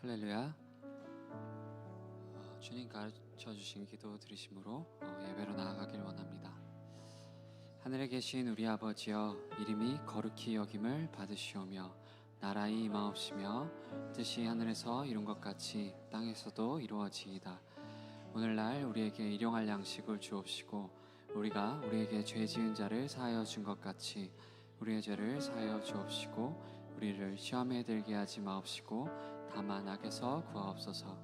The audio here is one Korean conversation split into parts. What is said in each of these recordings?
할렐루야. 주님 가르쳐 주신 기도 들으심으로 예배로 나아가길 원합니다. 하늘에 계신 우리 아버지여, 이름이 거룩히 여김을 받으시오며 나라의 임하옵시며 뜻이 하늘에서 이룬 것 같이 땅에서도 이루어지이다. 오늘날 우리에게 일용할 양식을 주옵시고 우리가 우리에게 죄 지은 자를 사하여 준 것 같이 우리의 죄를 사하여 주옵시고 우리를 시험에 들게 하지 마옵시고 다만 악에서 구하옵소서.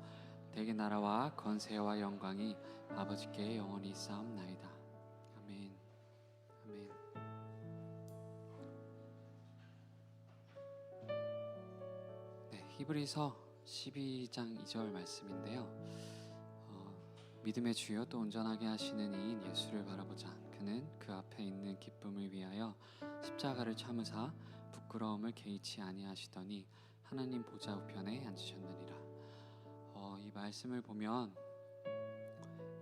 대개 나라와 권세와 영광이 아버지께 영원히 있사옵나이다. 아멘. 아멘. 히브리서 12장 2절 말씀인데요. 믿음의 주여 또 온전하게 하시는 이인 예수를 바라보자. 그는 그 앞에 있는 기쁨을 위하여 십자가를 참으사 부끄러움을 개의치 아니하시더니 하나님 보좌 우편에 앉으셨느니라. 이 말씀을 보면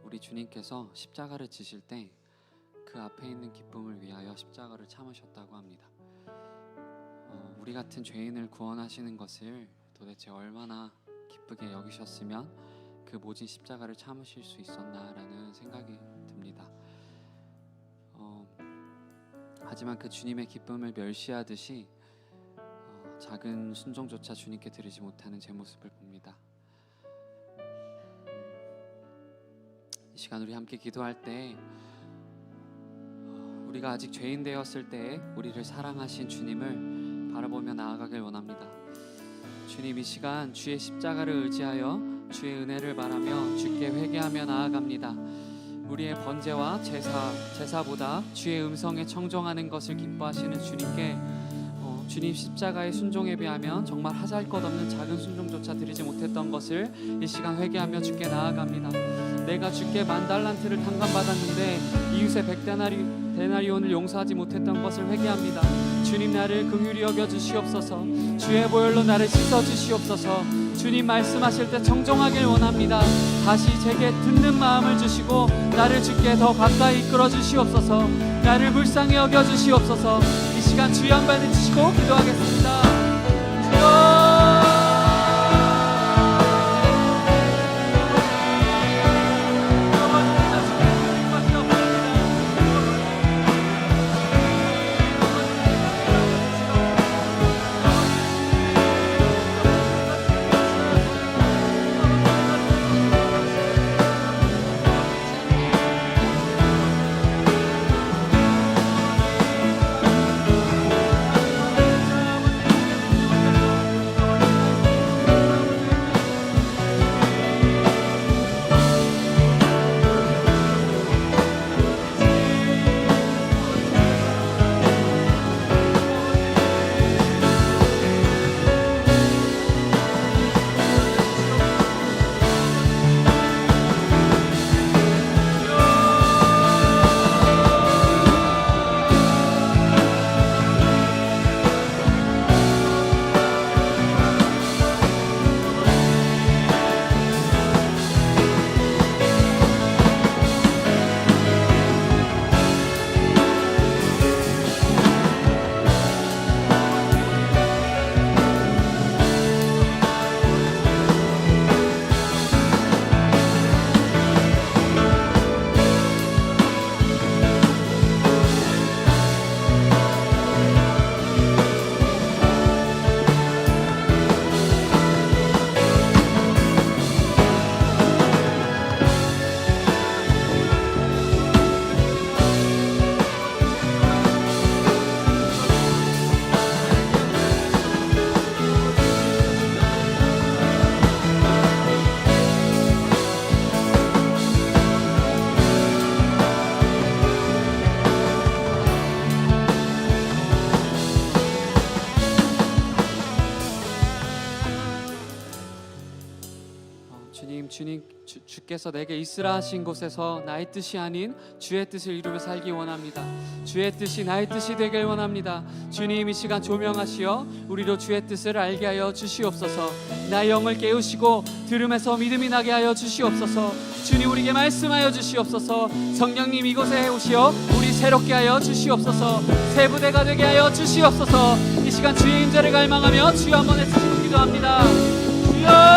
우리 주님께서 십자가를 지실 때 그 앞에 있는 기쁨을 위하여 십자가를 참으셨다고 합니다. 우리 같은 죄인을 구원하시는 것을 도대체 얼마나 기쁘게 여기셨으면 그 모진 십자가를 참으실 수 있었나라는 생각이 듭니다. 하지만 그 주님의 기쁨을 멸시하듯이 작은 순종조차 주님께 드리지 못하는 제 모습을 봅니다. 이 시간 우리 함께 기도할 때 우리가 아직 죄인 되었을 때 우리를 사랑하신 주님을 바라보며 나아가길 원합니다. 주님, 이 시간 주의 십자가를 의지하여 주의 은혜를 바라며 주께 회개하며 나아갑니다. 우리의 번제와 제사보다 주의 음성에 청종하는 것을 기뻐하시는 주님께 주님 십자가의 순종에 비하면 정말 하잘것없는 작은 순종조차 드리지 못했던 것을 이 시간 회개하며 주께 나아갑니다. 내가 주께 10,000달란트를 탕감받았는데 이웃의 100데나리온을 용서하지 못했던 것을 회개합니다. 주님, 나를 긍휼히 여겨 주시옵소서. 주의 보혈로 나를 씻어 주시옵소서. 주님 말씀하실 때 청종하길 원합니다. 다시 제게 듣는 마음을 주시고 나를 주께 더 가까이 이끌어 주시옵소서. 나를 불쌍히 여겨 주시옵소서. 이 시간 주의 한 발 내치시고 기도하겠습니다. 주여, 주께서 내게 있으라 하신 곳에서 나의 뜻이 아닌 주의 뜻을 이루며 살기 원합니다. 주의 뜻이 나의 뜻이 되길 원합니다. 주님, 이 시간 조명하시어 우리로 주의 뜻을 알게 하여 주시옵소서. 나의 영을 깨우시고 들음에서 믿음이 나게 하여 주시옵소서. 주님, 우리에게 말씀하여 주시옵소서. 성령님, 이곳에 오시어 우리 새롭게 하여 주시옵소서. 새 부대가 되게 하여 주시옵소서. 이 시간 주의 임재를 갈망하며 주여 한번 외치시고 기도합니다. 주여,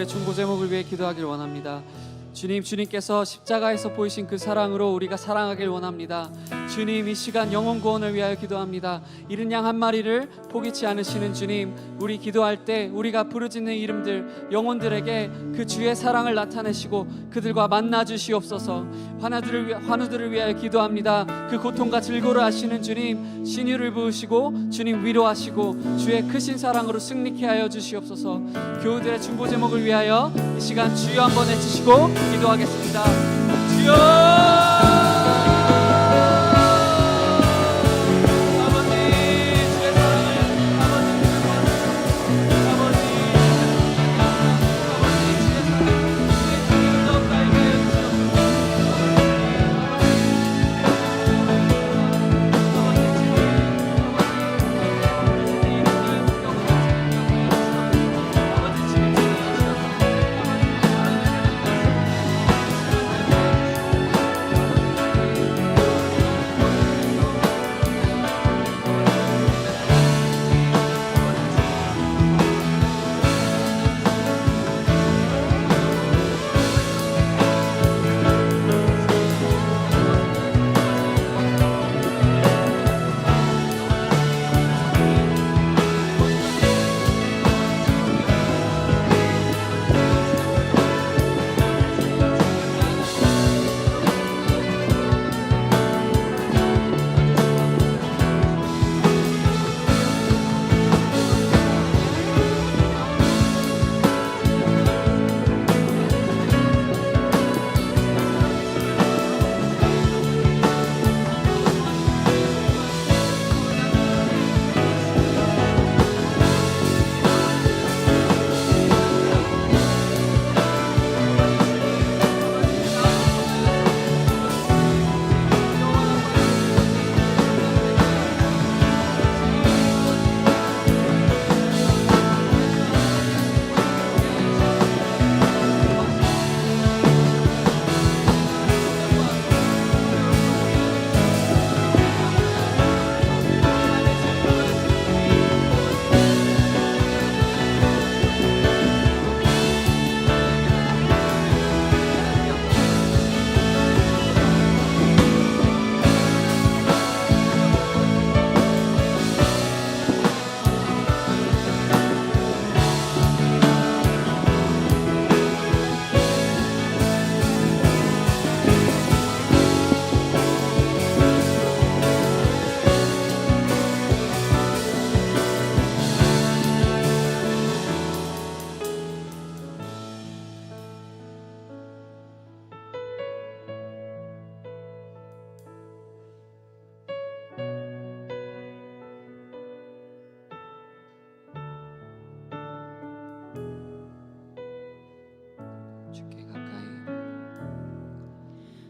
교우들의 중보 제목을 위해 기도하길 원합니다. 주님께서 십자가에서 보이신 그 사랑으로 우리가 사랑하길 원합니다. 주님, 이 시간 영혼 구원을 위하여 기도합니다. 이른 양 한 마리를 포기치 않으시는 주님, 우리 기도할 때 우리가 부르짖는 이름들, 영혼들에게 그 주의 사랑을 나타내시고 그들과 만나 주시옵소서. 환우들을 위하여 기도합니다. 그 고통과 즐거를 아시는 주님, 신유를 부으시고 주님 위로하시고 주의 크신 사랑으로 승리케 하여 주시옵소서. 교우들의 중보 제목을 위하여 이 시간 주여 한번 해주시고 기도하겠습니다. 주여!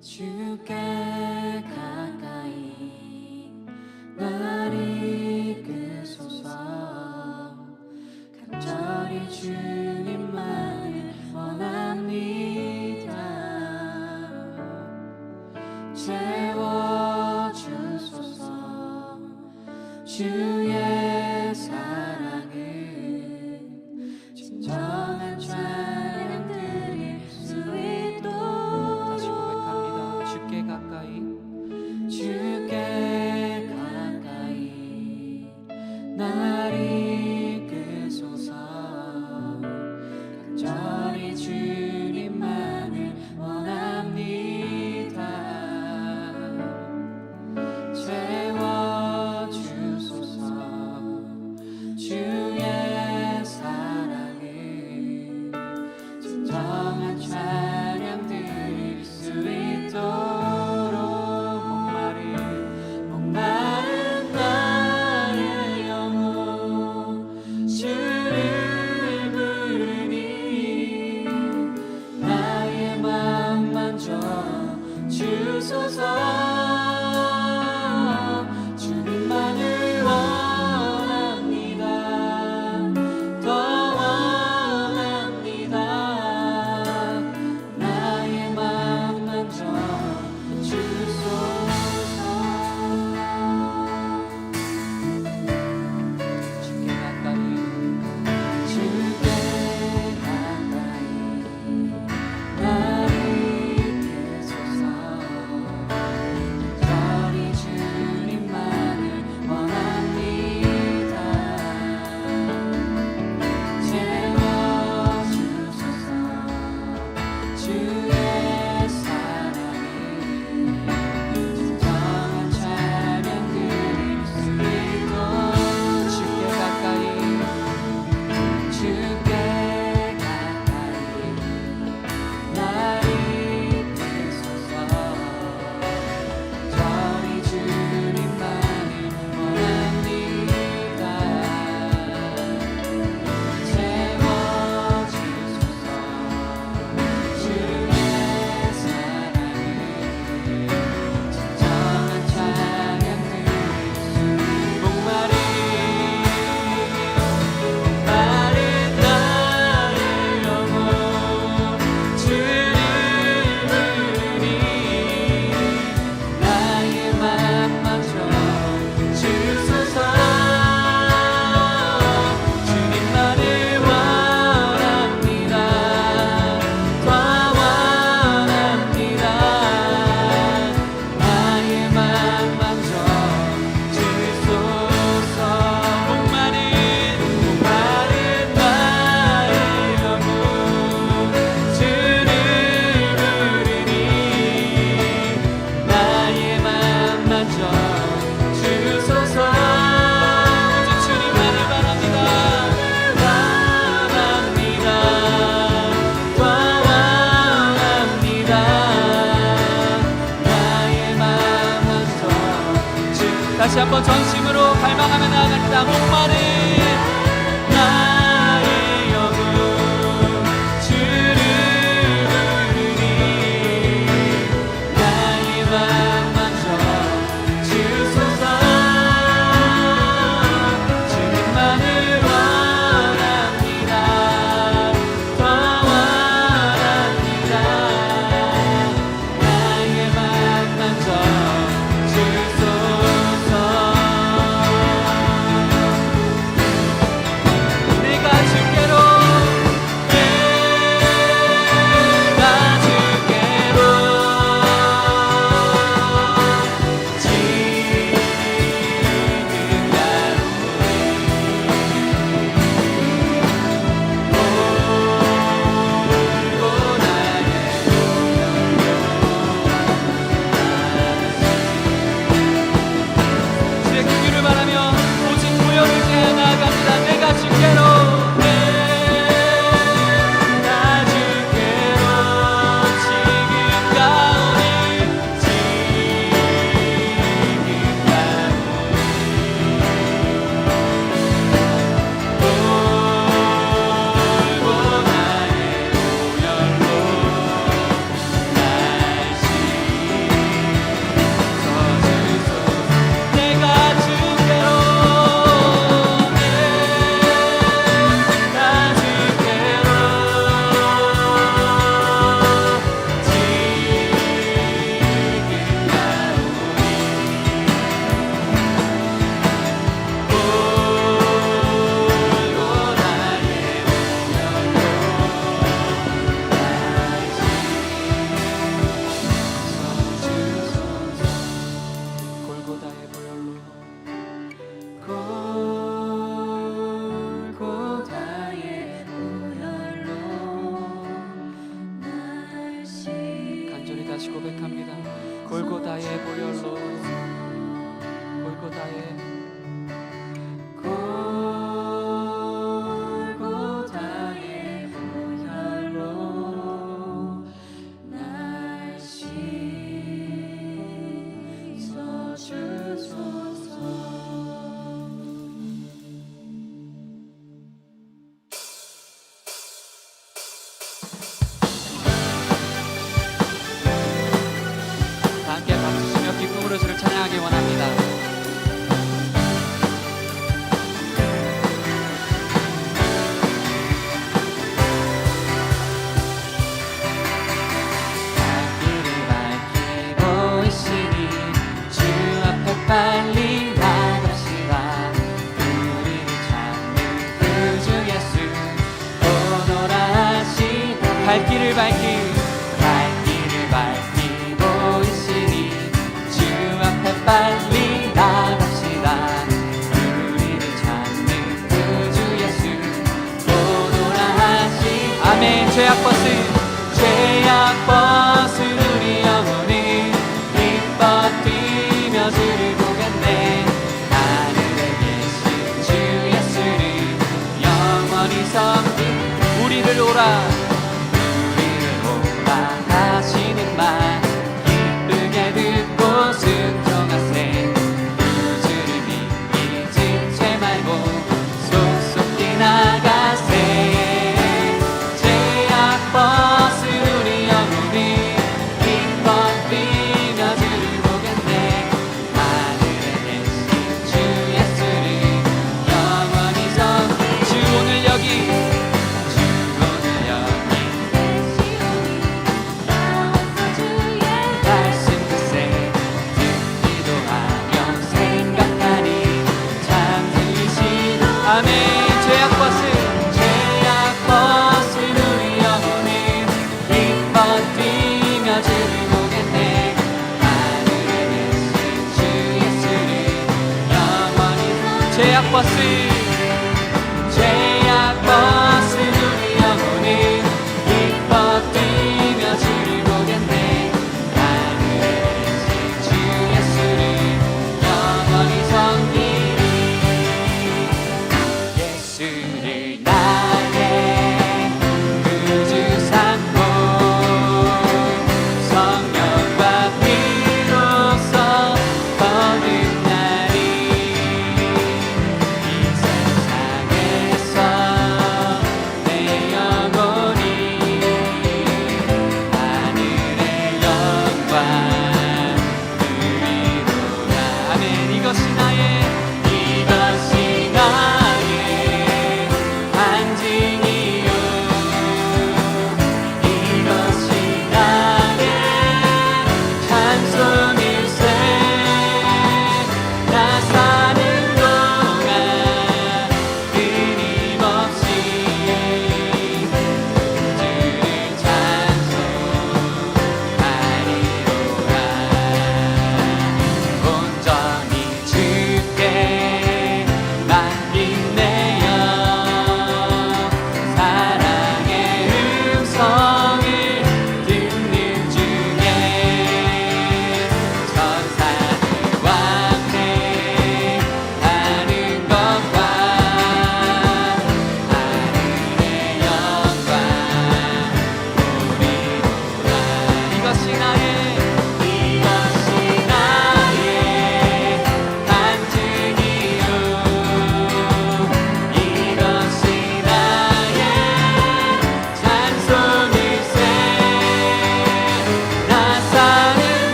주께 가까이 날 이끄소서. 간절히 주님만을 원합니다. 채워주소서. 주의 사랑은 진정한 찬양 드릴 수 있도록. 다시 고백합니다. 주께 가까이 날 이끄소서. 간절히 주님만을 원합니다. 채워주소서. 다시 한번 전심으로 갈망하며 나아갑니다. 목마른 나의 영혼 주를 부르니 나의 맘 만져 주소서. 주님만을 원합니다. 더 원합니다. 나의 맘 만져 주소서. 내가 주께로 내가 주께로 지금 가오니 올고 나의 주의 긍휼을 바라며 오직 구원을 위해 나아갑니다. 내가 주께로 내가 주께로 지금 가오니 돌고 나의 오열로 날 씻어주소서. 내가 주께로 내가 주께로 지금 가오니 돌고 나의 골고다의 보혈로 골고다의 보혈로 날 씻 간절히 다시 고백합니다. 골고다의 보혈로 골고다의 골고다의 보혈로 날 씻어주소서. 다 함께 박수 치며 기쁨으로 주를 찬양하기 원합니다. 길을 밝히고 있으니 주 앞에 빨리 나갑시다. 우리를 찾는 그 주 예수 오너라 하시네. 갈 길을 밝히고 있으니 주 앞에 빨리 나갑시다. 우리를 찾는 그 주 예수 오너라 하시네. 아멘. 죄악벗은 우리 영혼이 기뻐 뛰며 주를 보겠네. 하늘에 계신 주 예수를 영원히 섬기 우리를 오라 하시는 말 기쁘게 듣고 순종하세. 그 주를 믿기 지체 말고 속속히 나가세. 죄악벗은 우리 영혼이 기뻐 뛰며 주를 보겠네. 하늘에 계신 주 예수를 영원히 섬기. 주 오늘 여기 말씀 듣세. 듣기도 하며 생각하니 참 들으시는 아멘. 죄악벗은 우리 영혼이 기뻐 뛰며 주를 보겠네. 하늘에 계신 주 예수를 영원히 죄악벗은 우리 영혼이 기뻐 뛰며 주를 보겠네. 하늘에 계신 주 예수를 영원히 섬기리. 예수를 나의 구주 삼고 성령과 피로써 거듭나리.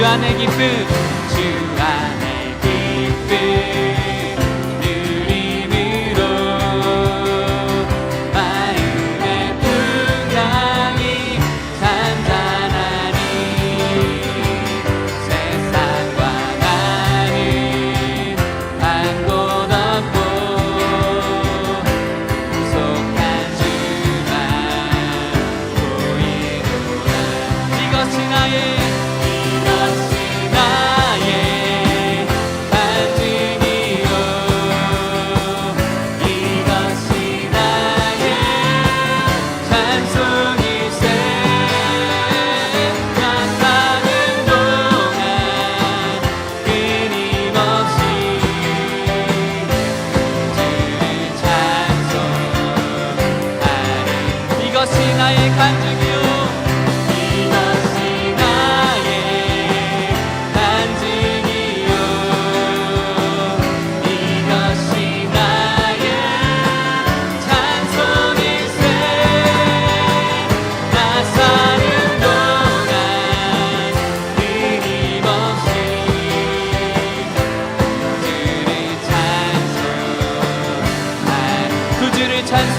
안의 기쁨 주 안의 기쁨 누림으로 마음의 풍랑이 잔잔하니 세상과 나는 한 곳 없고 속한 주만 보이노라. 이것이 나의 반증이요 이것이 나의 찬송일세. 나 사는 동안 끊임없이 주를 찬송하리. 이것이 나의 간증이요 이것이 나의 간증이요 이것이 나의 찬송일세. 나 사는 동안 끊임없이 주를 찬송하리. 구주를 찬송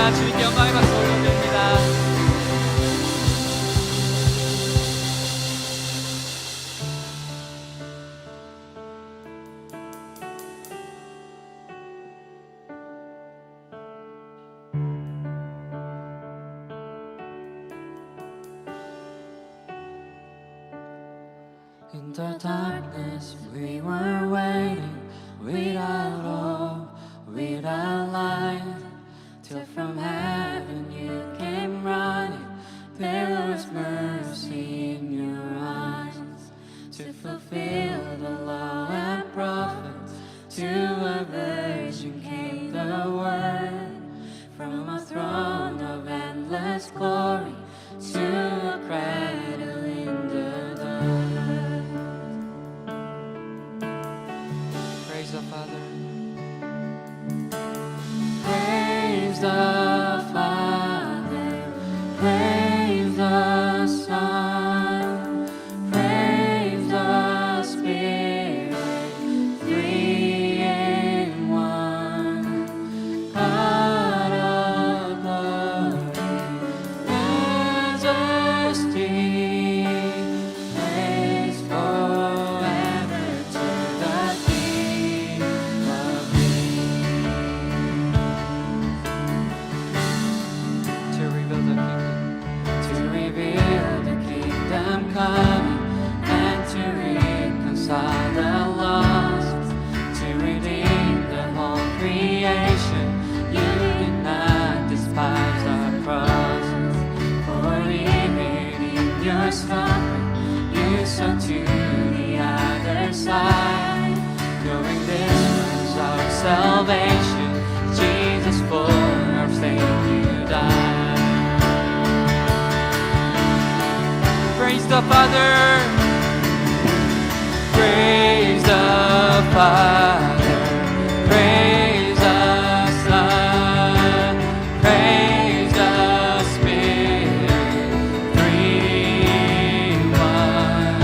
주님께 영광의 박수 올려드립니다. In the darkness we were waiting without hope, without light, till from heaven you came running. There was mercy in your eyes to fulfill the law and prophets. To a virgin came the word from a throne of endless glory to a cradle in the dark. Praise the Father. Praise the Father, praise the Son, praise the Spirit, three in one. God of glory, majesty, praise forever to the King of Kings. To reveal the kingdom coming, and to reconcile the lost, to redeem the whole creation. You did not despise our crosses, for even in your suffering you saw to the other side, knowing this was our salvation. Jesus, for our sake you died. Praise the Father, praise the Father, praise the Son, praise the Spirit, three in one.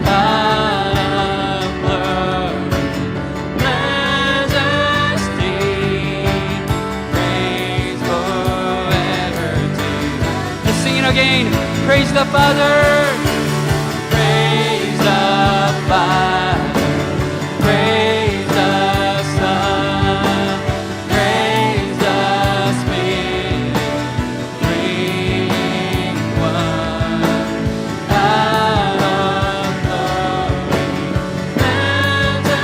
God of glory, majesty, praise forever to the. Let's sing it again. Praise the Father, praise the Father, praise the Son, praise the Spirit, three in one. God of glory, majesty,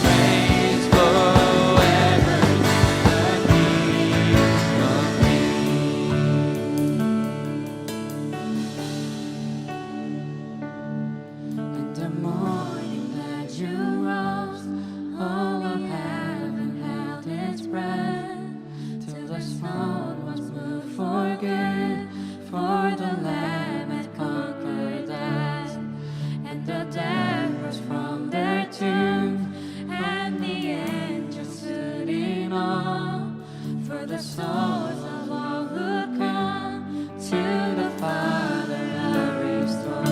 praise forever to the King of Kings. the souls of all who come to the Father are restored.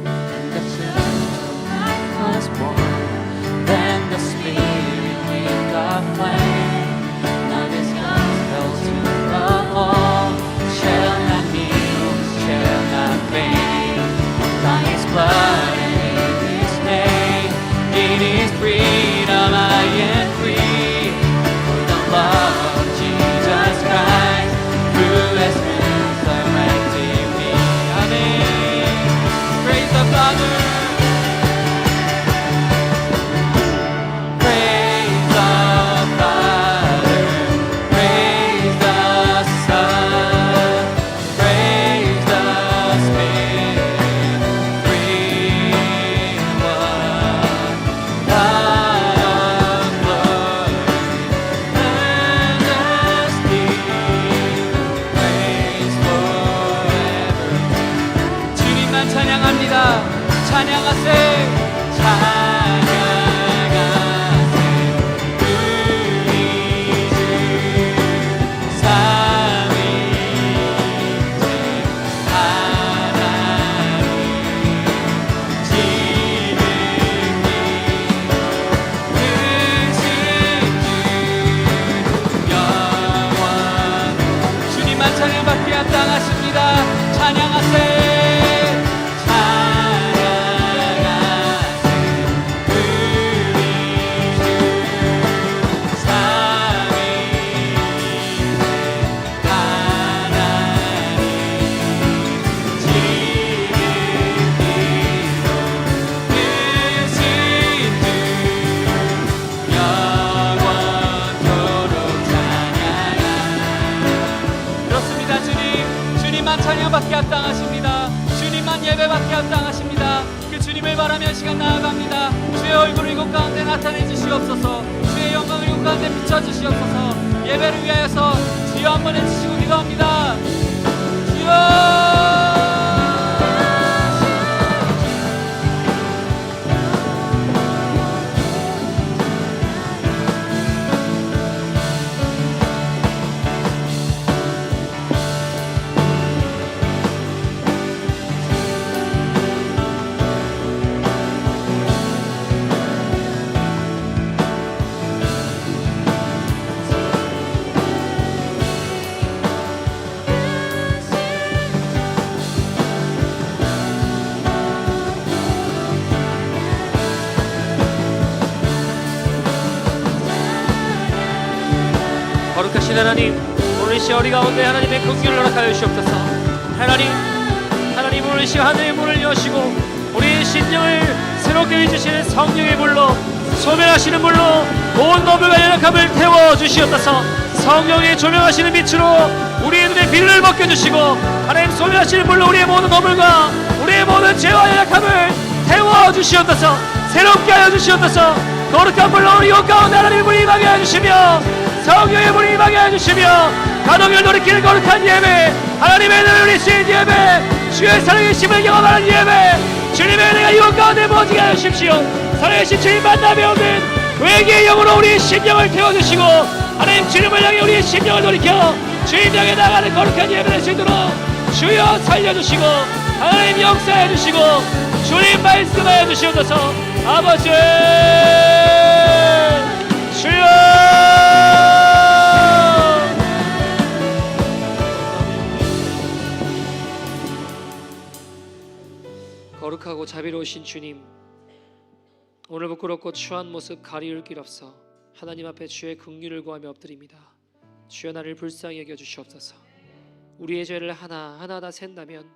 And the children life was born. Then the Spirit gave the flame. Now this gospel to the whole shall not kneel, shall not fade. By His blood and in His name, it is freedom I am free. For the love of Jesus Christ, who has resurrected me. Amen. Praise the Father. Praise the Father. Praise the Son. Praise the Spirit. Three in one. God of glory, majesty, praise forever. 주님만 찬양합니다. 찬양하세. 찬양하세. 우리 주 삼위일체 하나님 지극히 크신 주 영원. 주님만 찬양받게 합당하십니다. 찬양하세. 찬양받게 합당하십니다. 주님만 예배받게 합당하십니다. 그 주님을 바라며 시간 나아갑니다. 주의 얼굴을 이곳 가운데 나타내 주시옵소서. 주의 영광을 이곳 가운데 비춰주시옵소서. 예배를 위하여서 주여 한번 해주시고 기도합니다. 주여. 거룩하신 하나님, 오늘 이 시간 우리 가운데 하나님의 긍휼을 허락하여 주시옵소서. 하나님 오늘 이 시간 하늘의 문을 여시고 우리의 심령을 새롭게 해주시는 성령의 불로, 소멸하시는 불로 온 너물과 연약함을 태워주시옵소서. 성령의 조명하시는 빛으로 우리의 눈에 비를 벗겨주시고, 하나님 소멸하시는 불로 우리의 모든 너물과 우리의 모든 죄와 연약함을 태워주시옵소서. 새롭게 하여 주시옵소서. 거룩한 불로 우리 온 가운데 하나님의 불이 임하게 해주시며, 성령의 불이 임하게 해주시며, 가동을 돌이키는 거룩한 예배, 하나님의 은혜를 누리신 예배, 주의 살아계심을 경험하는 예배, 주님의 은혜가 이곳 가운데 모지게 하십시오. 살아계신 주님 만남에 오는 회개의 영으로 우리의 심령을 태워주시고, 하나님 주님을 향해 우리의 심령을 돌이켜 주님 향해 나가는 거룩한 예배를 주도록 주여 살려주시고, 하나님 역사해 주시고, 주님 말씀하여 주시옵소서. 아버지 주여. 거룩하고 자비로우신 주님, 오늘 부끄럽고 추한 모습 가리울 길 없어 하나님 앞에 주의 긍휼을 구하며 엎드립니다. 주여 나를 불쌍히 여겨 주시옵소서. 우리의 죄를 하나하나 다 샌다면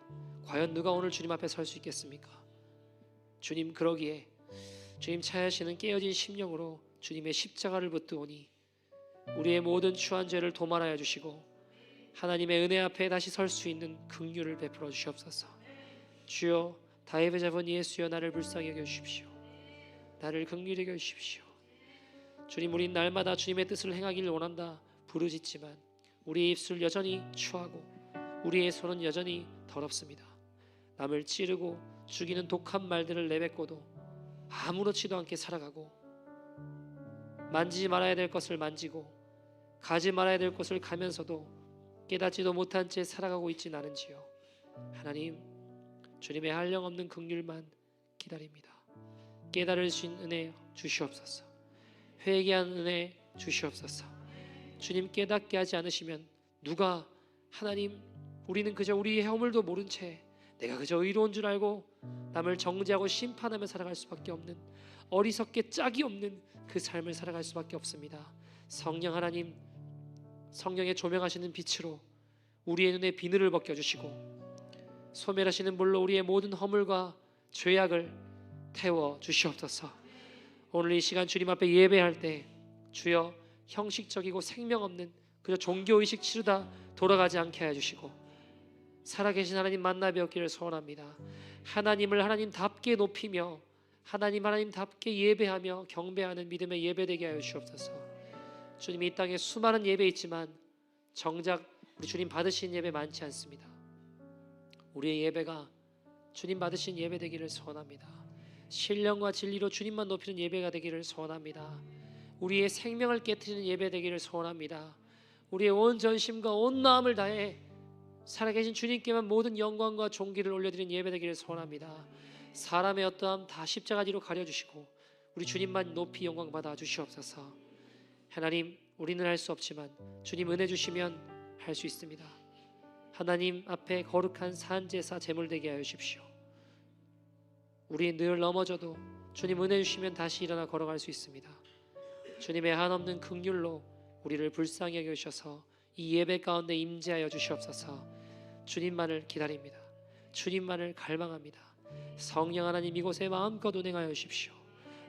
과연 누가 오늘 주님 앞에 설 수 있겠습니까? 주님, 그러기에 주님 차야시는 깨어진 심령으로 주님의 십자가를 붙드오니 우리의 모든 추한 죄를 도말하여 주시고 하나님의 은혜 앞에 다시 설 수 있는 긍휼을 베풀어 주시옵소서. 주여, 다윗의 자손 예수여 나를 불쌍히 여겨 주십시오. 나를 긍휼히 여겨 주십시오. 주님, 우린 날마다 주님의 뜻을 행하기를 원한다 부르짖지만 우리의 입술 여전히 추하고 우리의 손은 여전히 더럽습니다. 남을 찌르고 죽이는 독한 말들을 내뱉고도 아무렇지도 않게 살아가고, 만지지 말아야 될 것을 만지고 가지 말아야 될 곳을 가면서도 깨닫지도 못한 채 살아가고 있진 않은지요. 하나님, 주님의 한량없는 긍휼만 기다립니다. 깨달을 수 있는 은혜 주시옵소서. 회개한 은혜 주시옵소서. 주님 깨닫게 하지 않으시면 누가 하나님, 우리는 그저 우리의 허물도 모른 채 내가 그저 의로운 줄 알고 남을 정죄하고 심판하며 살아갈 수밖에 없는, 어리석게 짝이 없는 그 삶을 살아갈 수밖에 없습니다. 성령 하나님, 성령의 조명하시는 빛으로 우리의 눈에 비늘을 벗겨주시고 소멸하시는 불로 우리의 모든 허물과 죄악을 태워 주시옵소서. 오늘 이 시간 주님 앞에 예배할 때 주여 형식적이고 생명 없는 그저 종교의식 치르다 돌아가지 않게 하여 주시고 살아계신 하나님 만나 뵙기를 소원합니다. 하나님을 하나님답게 높이며 하나님답게 예배하며 경배하는 믿음의 예배되게 하여 주시옵소서. 주님, 이 땅에 수많은 예배 있지만 정작 우리 주님 받으신 예배 많지 않습니다. 우리의 예배가 주님 받으신 예배 되기를 소원합니다. 신령과 진리로 주님만 높이는 예배가 되기를 소원합니다. 우리의 생명을 깨트리는 예배 되기를 소원합니다. 우리의 온 전심과 온 마음을 다해 살아계신 주님께만 모든 영광과 존귀를 올려드리는 예배 되기를 소원합니다. 사람의 어떠함 다 십자가 뒤로 가려주시고 우리 주님만 높이 영광 받아 주시옵소서. 하나님, 우리는 할 수 없지만 주님 은혜 주시면 할 수 있습니다. 하나님 앞에 거룩한 산제사 제물 되게 하여 주십시오. 우리 늘 넘어져도 주님 은혜 주시면 다시 일어나 걸어갈 수 있습니다. 주님의 한없는 긍휼로 우리를 불쌍히 여기셔서 이 예배 가운데 임재하여 주시옵소서. 주님만을 기다립니다. 주님만을 갈망합니다. 성령 하나님, 이곳에 마음껏 운행하여 주십시오.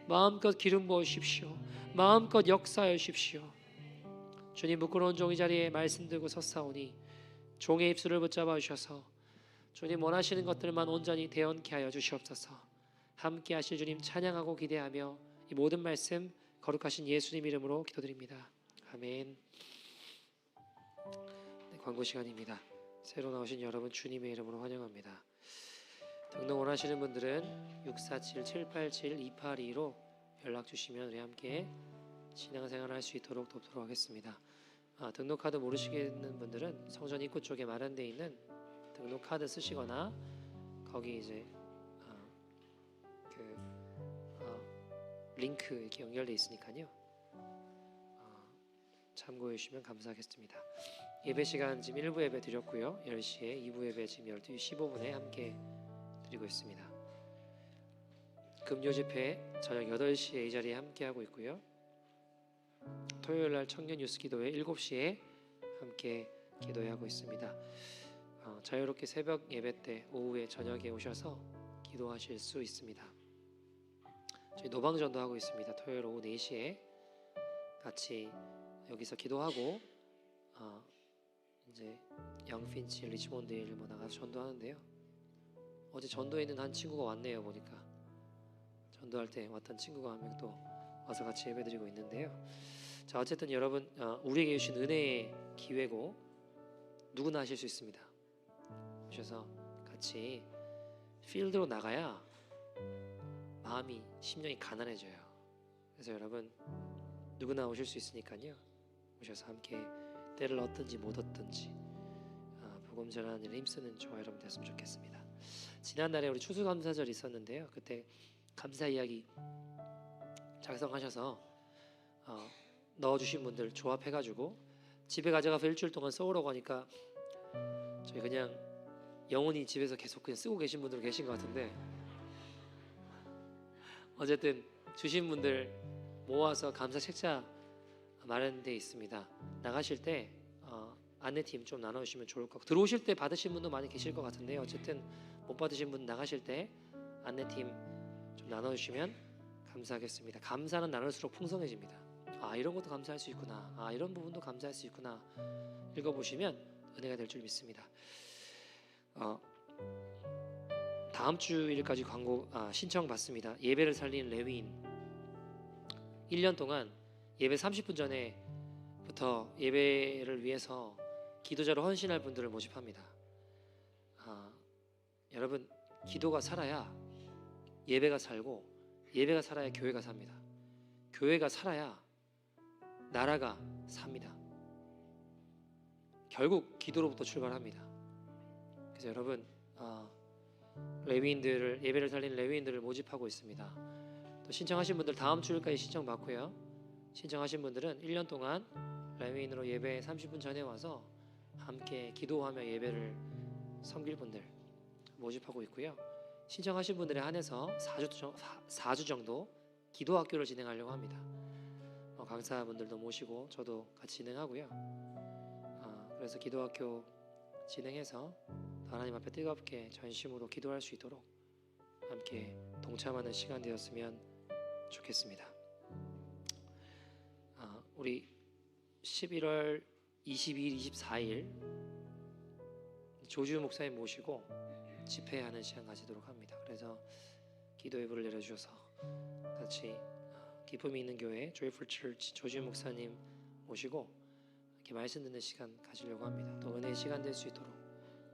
마음껏 기름 부어 주십시오. 마음껏 역사하여 주십시오. 주님, 부끄러운 종이 자리에 말씀 들고 섰사오니 종의 입술을 붙잡아 주셔서 주님 원하시는 것들만 온전히 대언케 하여 주시옵소서. 함께 하실 주님 찬양하고 기대하며 이 모든 말씀 거룩하신 예수님 이름으로 기도드립니다. 아멘. 네, 광고 시간입니다. 새로 나오신 여러분 주님의 이름으로 환영합니다. 등록 원하시는 분들은 647-787-2822로 연락 주시면 우리 함께 신앙생활 할 수 있도록 돕도록 하겠습니다. 등록 카드 모르시겠는 분들은 성전 입구 쪽에 마련되어 있는 등록 카드 쓰시거나 거기 이제 링크 이렇게 연결되어 있으니까요. 참고해 주시면 감사하겠습니다. 예배 시간 지금 1부 예배 드렸고요. 10시에 2부 예배 지금 12시 15분에 함께 드리고 있습니다. 금요 집회 저녁 8시에 이 자리에 함께 하고 있고요. 토요일 날 청년 뉴스 기도회 7시에 함께 기도하고 있습니다. 자유롭게 새벽 예배 때 오후에 저녁에 오셔서 기도하실 수 있습니다. 저희 노방전도 하고 있습니다. 토요일 오후 4시에 같이 여기서 기도하고 이제 양핀치, 리치몬드 일 나가서 전도하는데요. 어제 전도에 있는 한 친구가 왔네요. 보니까 전도할 때 왔던 친구가 한 명 또 와서 같이 예배드리고 있는데요. 자, 어쨌든 여러분, 우리에게 주신 은혜의 기회고 누구나 하실 수 있습니다. 오셔서 같이 필드로 나가야 마음이, 심령이 가난해져요. 그래서 여러분 누구나 오실 수 있으니까요. 오셔서 함께 때를 얻든지 못 얻든지 복음 전하는 일에 힘쓰는 저와 여러분 됐으면 좋겠습니다. 지난달에 우리 추수감사절이 있었는데요. 그때 감사 이야기 작성하셔서 넣어주신 분들 조합해가지고 집에 가져가서 일주일 동안 써오라고 하니까 저희 그냥 영원히 집에서 계속 그냥 쓰고 계신 분들 계신 것 같은데, 어쨌든 주신 분들 모아서 감사 책자 마련되어 있습니다. 나가실 때 안내팀 좀 나눠주시면 좋을 것 같고, 들어오실 때 받으신 분도 많이 계실 것 같은데요. 어쨌든 못 받으신 분 나가실 때 안내팀 좀 나눠주시면 감사하겠습니다. 감사는 나눌수록 풍성해집니다. 이런 것도 감사할 수 있구나, 이런 부분도 감사할 수 있구나, 읽어보시면 은혜가 될 줄 믿습니다. 다음 주일까지 광고 신청 받습니다. 예배를 살린 레위인 1년 동안 예배 30분 전에부터 예배를 위해서 기도자로 헌신할 분들을 모집합니다. 여러분, 기도가 살아야 예배가 살고, 예배가 살아야 교회가 삽니다. 교회가 살아야 나라가 삽니다. 결국 기도로부터 출발합니다. 그래서 여러분 레위인들을 예배를 살리는 레위인들을 모집하고 있습니다. 또 신청하신 분들 다음 주일까지 신청 받고요. 신청하신 분들은 1년 동안 레위인으로 예배 30분 전에 와서 함께 기도하며 예배를 섬길 분들 모집하고 있고요. 신청하신 분들에 한해서 4주 정도 기도 학교를 진행하려고 합니다. 강사분들도 모시고 저도 같이 진행하고요. 그래서 기도 학교 진행해서 하나님 앞에 뜨겁게 전심으로 기도할 수 있도록 함께 동참하는 시간 되었으면 좋겠습니다. 우리 11월 22일, 24일 조주 목사님 모시고 집회하는 시간 가지도록 합니다. 그래서 기도 예불을 내려주셔서 같이 기쁨이 있는 교회 조이풀 처치 조주 목사님 모시고 이렇게 말씀 듣는 시간 가지려고 합니다. 또 은혜의 시간 될 수 있도록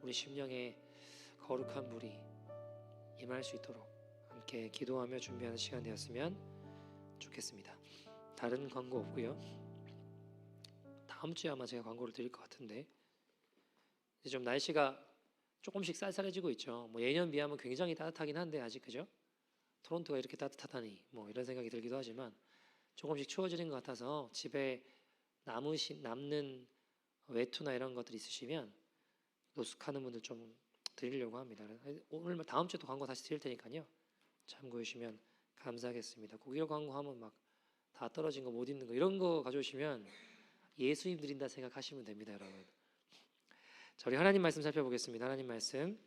우리 심령에 거룩한 불이 임할 수 있도록 함께 기도하며 준비하는 시간 되었으면 좋겠습니다. 다른 광고 없고요. 다음 주에 아마 제가 광고를 드릴 것 같은데 이제 좀 날씨가 조금씩 쌀쌀해지고 있죠. 뭐 예년 비하면 굉장히 따뜻하긴 한데 아직 그죠? 토론토가 이렇게 따뜻하다니 뭐 이런 생각이 들기도 하지만 조금씩 추워지는 것 같아서 집에 남는 외투나 이런 것들 있으시면 노숙하는 분들 좀 드리려고 합니다. 오늘 다음 주에도 광고 다시 드릴 테니까요. 참고해 주시면 감사하겠습니다. 고기로 광고하면 막 다 떨어진 거 못 입는 거 이런 거 가져오시면 예수님 드린다 생각하시면 됩니다, 여러분. 자, 우리 하나님 말씀 살펴보겠습니다. 하나님 말씀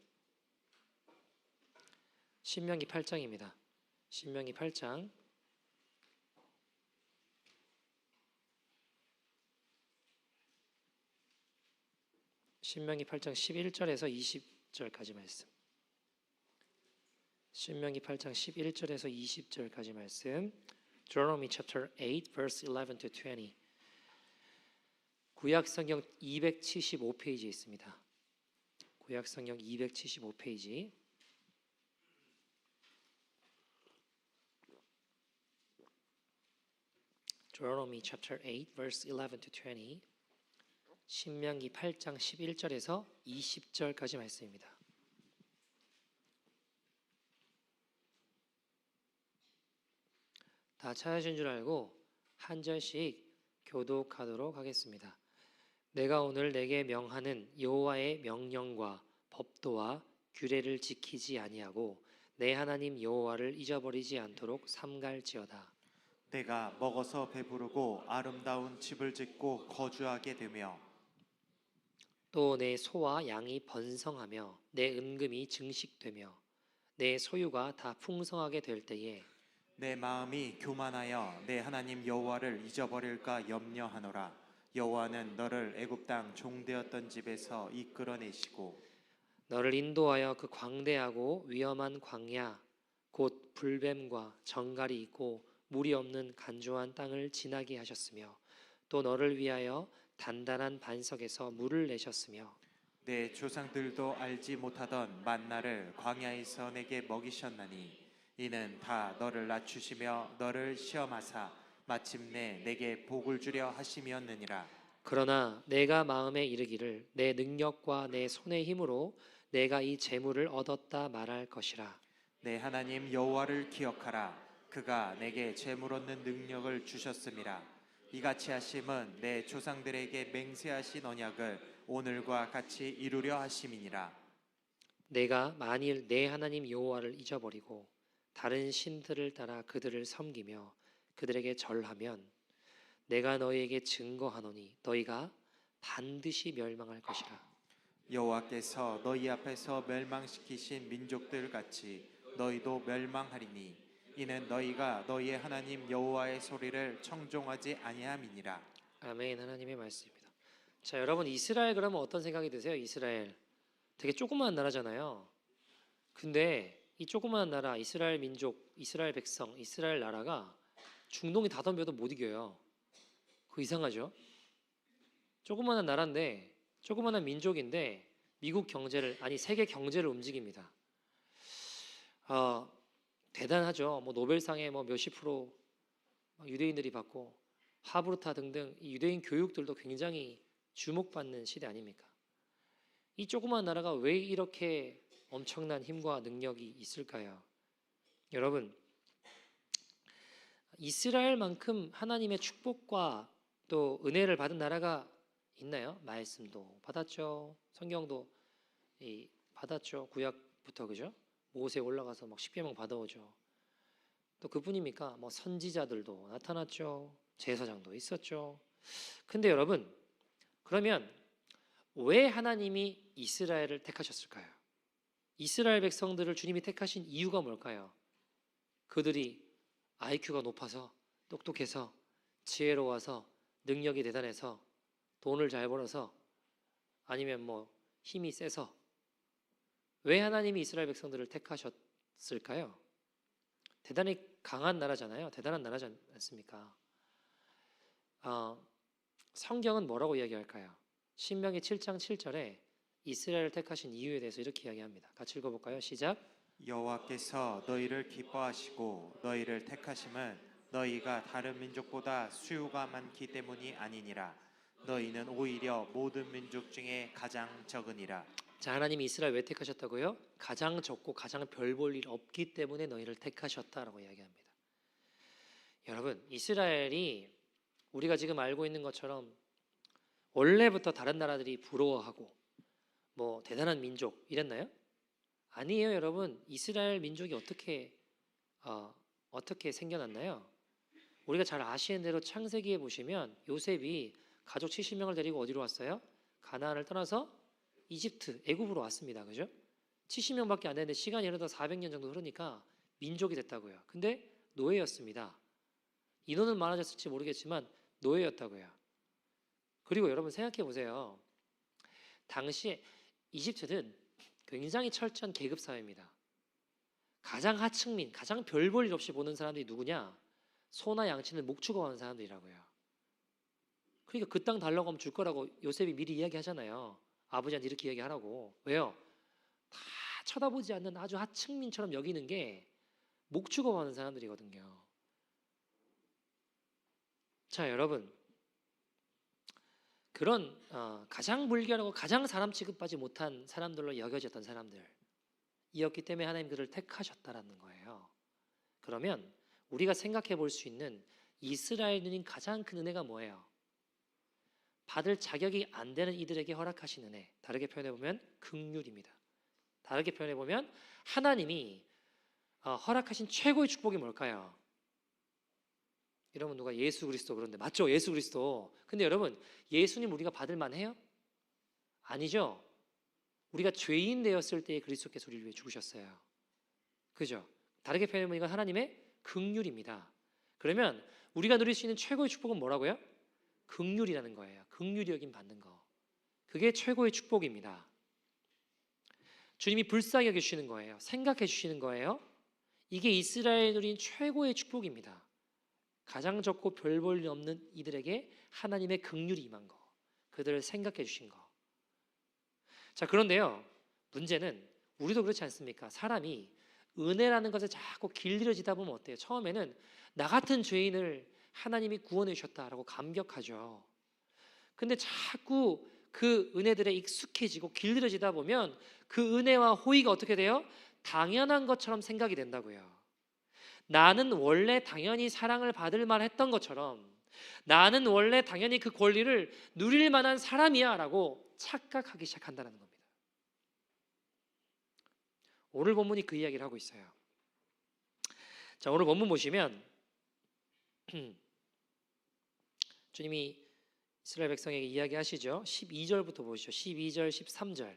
신명기 8장입니다. 신명기 8장 신명기 8장 11절에서 20절까지 말씀. 신명기 8장 11절에서 20절까지 말씀. Deuteronomy chapter 8 verse 11 to 20. 구약 성경 275페이지에 있습니다. 구약 성경 275페이지. Deuteronomy chapter 8 verse 11 to 20. 신명기 8장 11절에서 20절까지 말씀입니다. 다 찾으신 줄 알고 한 절씩 교독하도록 하겠습니다. 내가 오늘 내게 명하는 여호와의 명령과 법도와 규례를 지키지 아니하고 내 하나님 여호와를 잊어버리지 않도록 삼갈지어다. 내가 먹어서 배부르고 아름다운 집을 짓고 거주하게 되며 또 내 소와 양이 번성하며 내 은금이 증식되며 내 소유가 다 풍성하게 될 때에 내 마음이 교만하여 내 하나님 여호와를 잊어버릴까 염려하노라. 여호와는 너를 애굽 땅 종되었던 집에서 이끌어내시고 너를 인도하여 그 광대하고 위험한 광야 곧 불뱀과 정갈이 있고 물이 없는 간조한 땅을 지나게 하셨으며 또 너를 위하여 단단한 반석에서 물을 내셨으며 내 조상들도 알지 못하던 만나를 광야에서 내게 먹이셨나니 이는 다 너를 낮추시며 너를 시험하사 마침내 내게 복을 주려 하심이었느니라. 그러나 내가 마음에 이르기를 내 능력과 내 손의 힘으로 내가 이 재물을 얻었다 말할 것이라. 내 하나님 여호와를 기억하라. 그가 내게 재물 얻는 능력을 주셨음이라. 이같이 하심은 내 조상들에게 맹세하신 언약을 오늘과 같이 이루려 하심이니라. 내가 만일 내 하나님 여호와를 잊어버리고 다른 신들을 따라 그들을 섬기며 그들에게 절하면 내가 너희에게 증거하노니 너희가 반드시 멸망할 것이라. 여호와께서 너희 앞에서 멸망시키신 민족들 같이 너희도 멸망하리니 이는 너희가 너희의 하나님 여호와의 소리를 청종하지 아니함이니라. 아멘. 하나님의 말씀입니다. 자, 여러분 이스라엘 그러면 어떤 생각이 드세요? 이스라엘 되게 조그마한 나라잖아요. 근데 이 조그마한 나라 이스라엘 민족, 이스라엘 백성, 이스라엘 나라가 중동이 다 덤벼도 못 이겨요. 그거 이상하죠? 조그마한 나라인데 조그마한 민족인데 미국 경제를 아니 세계 경제를 움직입니다. 대단하죠. 뭐 노벨상에 뭐 몇십 프로 유대인들이 받고 하브르타 등등 이 유대인 교육들도 굉장히 주목받는 시대 아닙니까? 이 조그만 나라가 왜 이렇게 엄청난 힘과 능력이 있을까요? 여러분, 이스라엘만큼 하나님의 축복과 또 은혜를 받은 나라가 있나요? 말씀도 받았죠. 성경도 받았죠. 구약부터 그죠? 모세 올라가서 막 십계명 받아오죠. 또 그뿐입니까? 뭐 선지자들도 나타났죠. 제사장도 있었죠. 근데 여러분, 그러면 왜 하나님이 이스라엘을 택하셨을까요? 이스라엘 백성들을 주님이 택하신 이유가 뭘까요? 그들이 IQ가 높아서, 똑똑해서, 지혜로워서, 능력이 대단해서, 돈을 잘 벌어서, 아니면 뭐 힘이 세서, 왜 하나님이 이스라엘 백성들을 택하셨을까요? 대단히 강한 나라잖아요. 대단한 나라지 않습니까? 성경은 뭐라고 이야기할까요? 신명기 7장 7절에 이스라엘을 택하신 이유에 대해서 이렇게 이야기합니다. 같이 읽어볼까요? 시작. 여호와께서 너희를 기뻐하시고 너희를 택하심은 너희가 다른 민족보다 수요가 많기 때문이 아니니라. 너희는 오히려 모든 민족 중에 가장 적으니라. 자, 하나님이 이스라엘 왜 택하셨다고요? 가장 적고 가장 별 볼 일 없기 때문에 너희를 택하셨다라고 이야기합니다. 여러분, 이스라엘이 우리가 지금 알고 있는 것처럼 원래부터 다른 나라들이 부러워하고 뭐 대단한 민족 이랬나요? 아니에요, 여러분. 이스라엘 민족이 어떻게 생겨났나요? 우리가 잘 아시는 대로 창세기에 보시면 요셉이 가족 70명을 데리고 어디로 왔어요? 가나안을 떠나서 이집트, 애굽으로 왔습니다. 그죠? 70명밖에 안 되는데 시간이 흐르다 400년 정도 흐르니까 민족이 됐다고요. 근데 노예였습니다. 인원은 많아졌을지 모르겠지만 노예였다고요. 그리고 여러분 생각해 보세요. 당시 이집트는 굉장히 철저한 계급 사회입니다. 가장 하층민, 가장 별 볼 일 없이 보는 사람들이 누구냐? 소나 양치는 목 축어하는 사람들이라고요. 그러니까 그 땅 달라고 하면 줄 거라고 요셉이 미리 이야기하잖아요. 아버지한테 이렇게 이야기하라고. 왜요? 다 쳐다보지 않는 아주 하층민처럼 여기는 게 목 축어하는 사람들이거든요. 자, 여러분, 그런 가장 불결하고 가장 사람 취급하지 못한 사람들로 여겨졌던 사람들이었기 때문에 하나님 그를 택하셨다라는 거예요. 그러면 우리가 생각해 볼 수 있는 이스라엘 누린 가장 큰 은혜가 뭐예요? 받을 자격이 안 되는 이들에게 허락하신 은혜. 다르게 표현해 보면 긍휼입니다. 다르게 표현해 보면 하나님이 허락하신 최고의 축복이 뭘까요? 여러분, 누가 예수 그리스도 그런데 맞죠? 예수 그리스도. 근데 여러분, 예수님 우리가 받을 만해요? 아니죠. 우리가 죄인 되었을 때에 그리스도께서 우리를 위해 죽으셨어요. 그죠? 다르게 표현하면 이건 하나님의 긍휼입니다. 그러면 우리가 누릴 수 있는 최고의 축복은 뭐라고요? 긍휼이라는 거예요. 긍휼히 여김 받는 거. 그게 최고의 축복입니다. 주님이 불쌍히 여겨주시는 거예요. 생각해 주시는 거예요. 이게 이스라엘 누린 최고의 축복입니다. 가장 적고 별 볼 일 없는 이들에게 하나님의 긍휼이 임한 거, 그들을 생각해 주신 거. 자, 그런데요, 문제는 우리도 그렇지 않습니까? 사람이 은혜라는 것에 자꾸 길들여지다 보면 어때요? 처음에는 나 같은 죄인을 하나님이 구원해 주셨다라고 감격하죠. 근데 자꾸 그 은혜들에 익숙해지고 길들여지다 보면 그 은혜와 호의가 어떻게 돼요? 당연한 것처럼 생각이 된다고요. 나는 원래 당연히 사랑을 받을 만했던 것처럼, 나는 원래 당연히 그 권리를 누릴 만한 사람이야 라고 착각하기 시작한다는 겁니다. 오늘 본문이 그 이야기를 하고 있어요. 자, 오늘 본문 보시면 주님이 이스라엘 백성에게 이야기하시죠. 12절부터 보시죠. 12절, 13절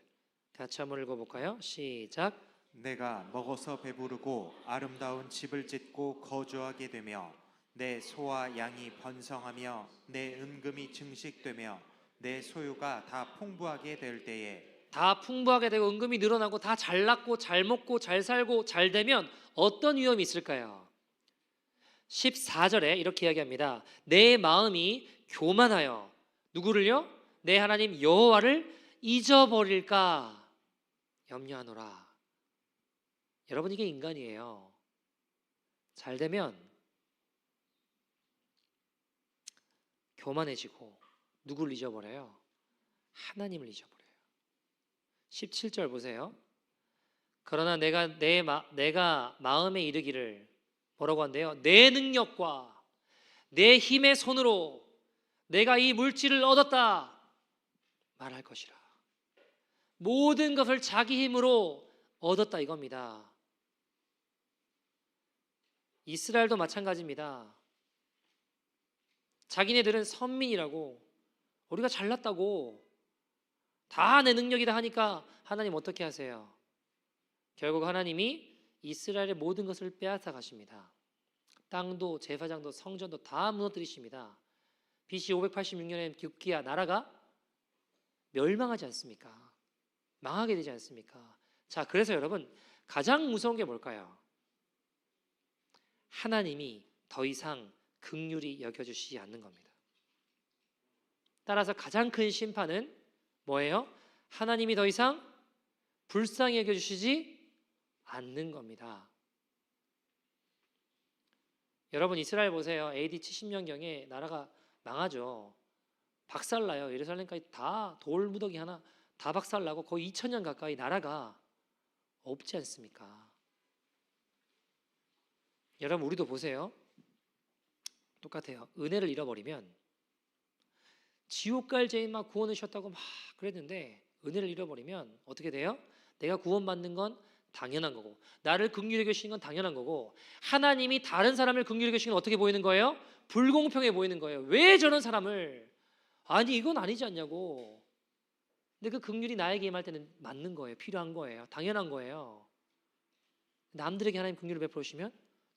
같이 한번 읽어볼까요? 시작. 내가 먹어서 배부르고 아름다운 집을 짓고 거주하게 되며 내 소와 양이 번성하며 내 은금이 증식되며 내 소유가 다 풍부하게 될 때에, 다 풍부하게 되고 은금이 늘어나고 다 잘 낳고 잘 먹고 잘 살고 잘 되면 어떤 위험이 있을까요? 14절에 이렇게 이야기합니다. 내 마음이 교만하여 누구를요? 내 하나님 여호와를 잊어버릴까 염려하노라. 여러분, 이게 인간이에요. 잘 되면 교만해지고 누구를 잊어버려요? 하나님을 잊어버려요. 17절 보세요. 그러나 내가 마음에 이르기를 뭐라고 한대요? 내 능력과 내 힘의 손으로 내가 이 물질을 얻었다 말할 것이라. 모든 것을 자기 힘으로 얻었다 이겁니다. 이스라엘도 마찬가지입니다. 자기네들은 선민이라고, 우리가 잘났다고, 다 내 능력이다 하니까 하나님 어떻게 하세요? 결국 하나님이 이스라엘의 모든 것을 빼앗아 가십니다. 땅도 제사장도 성전도 다 무너뜨리십니다. BC 586년에 기독기야 나라가 멸망하지 않습니까? 망하게 되지 않습니까? 자, 그래서 여러분 가장 무서운 게 뭘까요? 하나님이 더 이상 긍휼히 여겨주시지 않는 겁니다. 따라서 가장 큰 심판은 뭐예요? 하나님이 더 이상 불쌍히 여겨주시지 않는 겁니다. 여러분 이스라엘 보세요. AD 70년경에 나라가 망하죠. 박살나요. 예루살렘까지 다 돌무더기 하나 다 박살나고 거의 2000년 가까이 나라가 없지 않습니까? 여러분 우리도 보세요. 똑같아요. 은혜를 잃어버리면 지옥 갈 죄인 막 구원을 주셨다고 막 그랬는데 은혜를 잃어버리면 어떻게 돼요? 내가 구원받는 건 당연한 거고, 나를 긍휼히 여기시는 건 당연한 거고, 하나님이 다른 사람을 긍휼히 여기시는 건 어떻게 보이는 거예요? 불공평해 보이는 거예요. 왜 저런 사람을, 아니 이건 아니지 않냐고. 근데 그 긍휼이 나에게 임할 때는 맞는 거예요. 필요한 거예요. 당연한 거예요. 남들에게 하나님 긍휼을 베풀으시면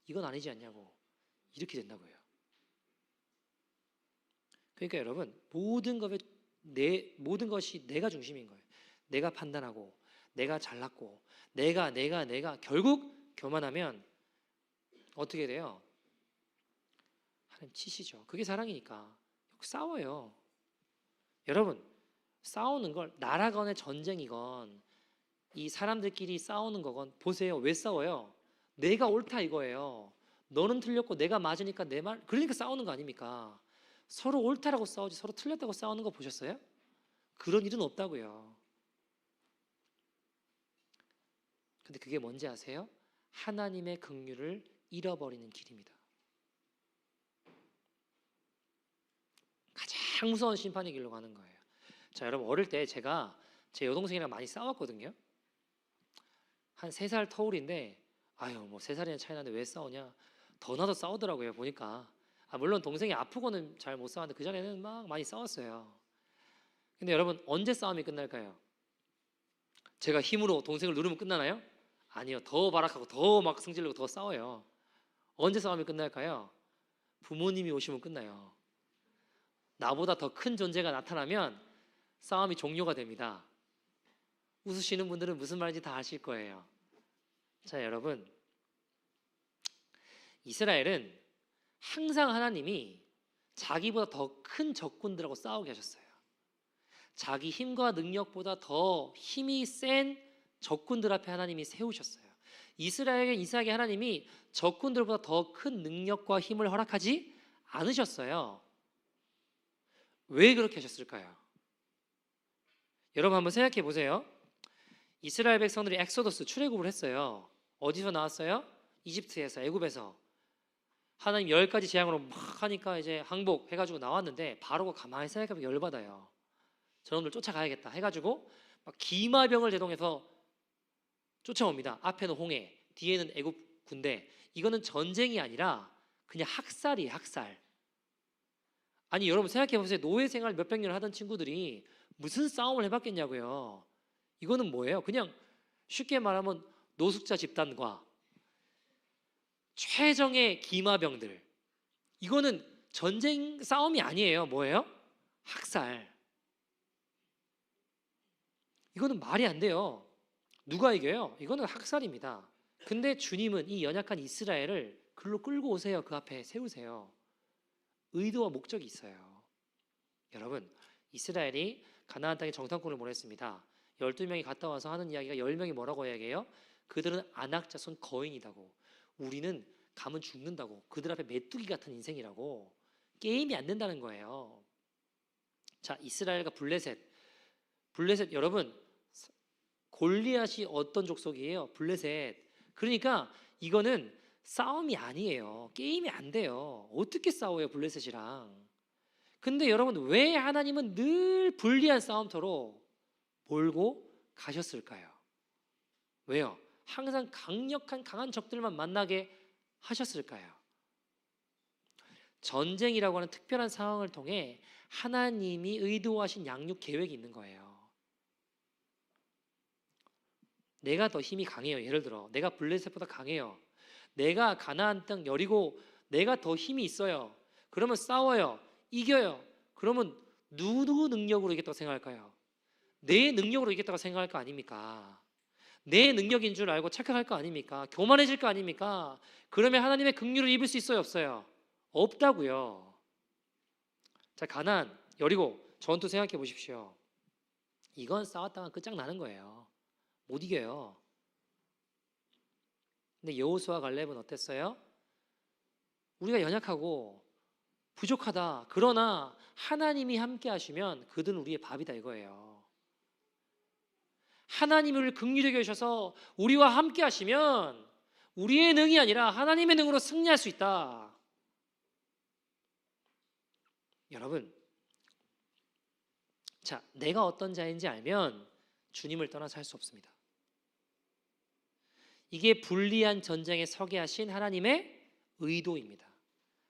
이건 아니지 않냐고. 이렇게 된다고요. 그러니까 여러분 모든 것이 내가 중심인 거예요. 내가 판단하고 내가 잘났고 내가 결국 교만하면 어떻게 돼요? 하나님 치시죠. 그게 사랑이니까. 싸워요. 여러분 싸우는 걸 나라 간의 전쟁이건 이 사람들끼리 싸우는 거건 보세요. 왜 싸워요? 내가 옳다 이거예요. 너는 틀렸고 내가 맞으니까 내 말, 그러니까 싸우는 거 아닙니까? 서로 옳다라고 싸우지 서로 틀렸다고 싸우는 거 보셨어요? 그런 일은 없다고요. 근데 그게 뭔지 아세요? 하나님의 긍휼을 잃어버리는 길입니다. 가장 무서운 심판의 길로 가는 거예요. 자, 여러분 어릴 때 제가 제 여동생이랑 많이 싸웠거든요. 한 3살 터울인데 아유 뭐 3살이나 차이 나는데 왜 싸우냐. 더 나도 싸우더라고요 보니까. 물론 동생이 아프고는 잘 못 싸웠는데 그전에는 막 많이 싸웠어요. 근데 여러분 언제 싸움이 끝날까요? 제가 힘으로 동생을 누르면 끝나나요? 아니요. 더 발악하고 더 막 승질내고 더 싸워요. 언제 싸움이 끝날까요? 부모님이 오시면 끝나요. 나보다 더 큰 존재가 나타나면 싸움이 종료가 됩니다. 웃으시는 분들은 무슨 말인지 다 아실 거예요. 자, 여러분 이스라엘은 항상 하나님이 자기보다 더 큰 적군들하고 싸우게 하셨어요. 자기 힘과 능력보다 더 힘이 센 적군들 앞에 하나님이 세우셨어요. 이스라엘에게 하나님이 적군들보다 더 큰 능력과 힘을 허락하지 않으셨어요. 왜 그렇게 하셨을까요? 여러분 한번 생각해 보세요. 이스라엘 백성들이 엑소더스 출애굽을 했어요. 어디서 나왔어요? 이집트에서, 애굽에서. 하나님 10가지 재앙으로 막 하니까 이제 항복해가지고 나왔는데 바로가 가만히 생각해보면 열받아요. 저놈들 쫓아가야겠다 해가지고 막 기마병을 대동해서 쫓아옵니다. 앞에는 홍해, 뒤에는 애굽 군대. 이거는 전쟁이 아니라 그냥 학살이에요. 학살. 아니 여러분 생각해보세요. 노예 생활 몇백 년을 하던 친구들이 무슨 싸움을 해봤겠냐고요. 이거는 뭐예요? 그냥 쉽게 말하면 노숙자 집단과 최정의 기마병들. 이거는 전쟁 싸움이 아니에요. 뭐예요? 학살. 이거는 말이 안 돼요. 누가 이겨요? 이거는 학살입니다. 근데 주님은 이 연약한 이스라엘을 글로 끌고 오세요. 그 앞에 세우세요. 의도와 목적이 있어요. 여러분 이스라엘이 가나안 땅에 정탐꾼을 보냈습니다. 12명이 갔다 와서 하는 이야기가 10명이 뭐라고 이야기해요? 그들은 안악자손 거인이다고. 우리는 가면 죽는다고. 그들 앞에 메뚜기 같은 인생이라고. 게임이 안 된다는 거예요. 자, 이스라엘과 블레셋 블레셋 여러분 골리앗이 어떤 족속이에요? 블레셋. 그러니까 이거는 싸움이 아니에요. 게임이 안 돼요. 어떻게 싸워요 블레셋이랑? 근데 여러분 왜 하나님은 늘 불리한 싸움터로 몰고 가셨을까요? 왜요? 항상 강한 적들만 만나게 하셨을까요? 전쟁이라고 하는 특별한 상황을 통해 하나님이 의도하신 양육 계획이 있는 거예요. 내가 더 힘이 강해요. 예를 들어 내가 블레셋보다 강해요. 내가 가나안 땅 여리고 내가 더 힘이 있어요. 그러면 싸워요. 이겨요. 그러면 누구 능력으로 이겼다고 생각할까요? 내 능력으로 이겼다고 생각할 거 아닙니까? 내 능력인 줄 알고 착각할 거 아닙니까? 교만해질 거 아닙니까? 그러면 하나님의 긍휼을 입을 수 있어요, 없어요? 없다고요. 자, 가나안, 여리고 전투 생각해 보십시오. 이건 싸웠다가 끝장나는 거예요. 못 이겨요. 근데 여호수아 갈렙은 어땠어요? 우리가 연약하고 부족하다. 그러나 하나님이 함께 하시면 그들은 우리의 밥이다 이거예요. 하나님을 긍휼히 여기셔서 우리와 함께 하시면 우리의 능이 아니라 하나님의 능으로 승리할 수 있다. 여러분, 자, 내가 어떤 자인지 알면 주님을 떠나서 할 수 없습니다. 이게 불리한 전쟁에 서게 하신 하나님의 의도입니다.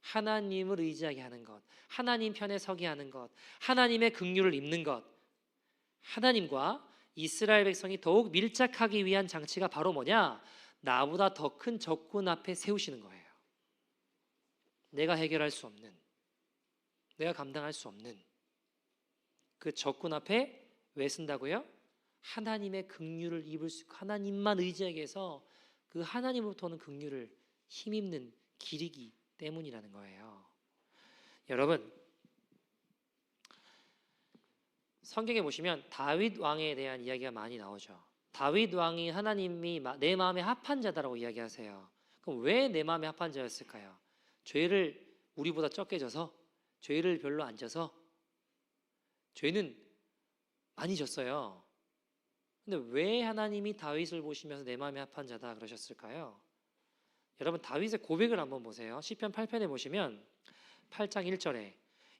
하나님을 의지하게 하는 것, 하나님 편에 서게 하는 것, 하나님의 긍휼을 입는 것, 하나님과 이스라엘 백성이 더욱 밀착하기 위한 장치가 바로 뭐냐? 나보다 더 큰 적군 앞에 세우시는 거예요. 내가 해결할 수 없는, 내가 감당할 수 없는 그 적군 앞에 왜 쓴다고요? 하나님의 긍휼을 입을 수 있고 하나님만 의지하게 해서 그 하나님으로부터 오는 긍휼을 힘입는 길이기 때문이라는 거예요. 여러분, 성경에 보시면 다윗 왕에 대한 이야기가 많이 나오죠. 다윗 왕이 하나님이 내 마음에 합한 자다라고 이야기하세요. 그럼 왜 내 마음에 합한 자였을까요? 죄를 우리보다 적게 져서, 죄를 별로 안 져서, 죄는 많이 졌어요. 근데 왜 하나님이 다윗을 보시면서 내 마음에 합한 자다 그러셨을까요? 여러분 다윗의 고백을 한번 보세요. 시편 8편에 보시면 8장 1절에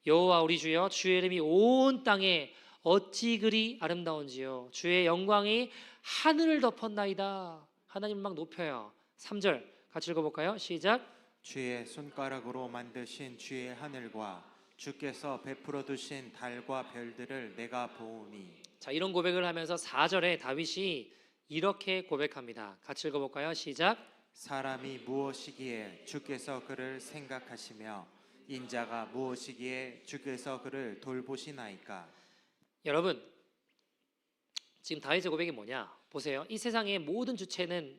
여호와 우리 주여 주의 이름이 온 땅에 어찌 그리 아름다운지요 주의 영광이 하늘을 덮었나이다. 하나님 막 높여요. 3절 같이 읽어볼까요? 시작. 주의 손가락으로 만드신 주의 하늘과 주께서 베풀어 두신 달과 별들을 내가 보오니. 자, 이런 고백을 하면서 4절에 다윗이 이렇게 고백합니다. 같이 읽어볼까요? 시작. 사람이 무엇이기에 주께서 그를 생각하시며 인자가 무엇이기에 주께서 그를 돌보시나이까. 여러분 지금 다윗의 고백이 뭐냐? 보세요. 이 세상의 모든 주체는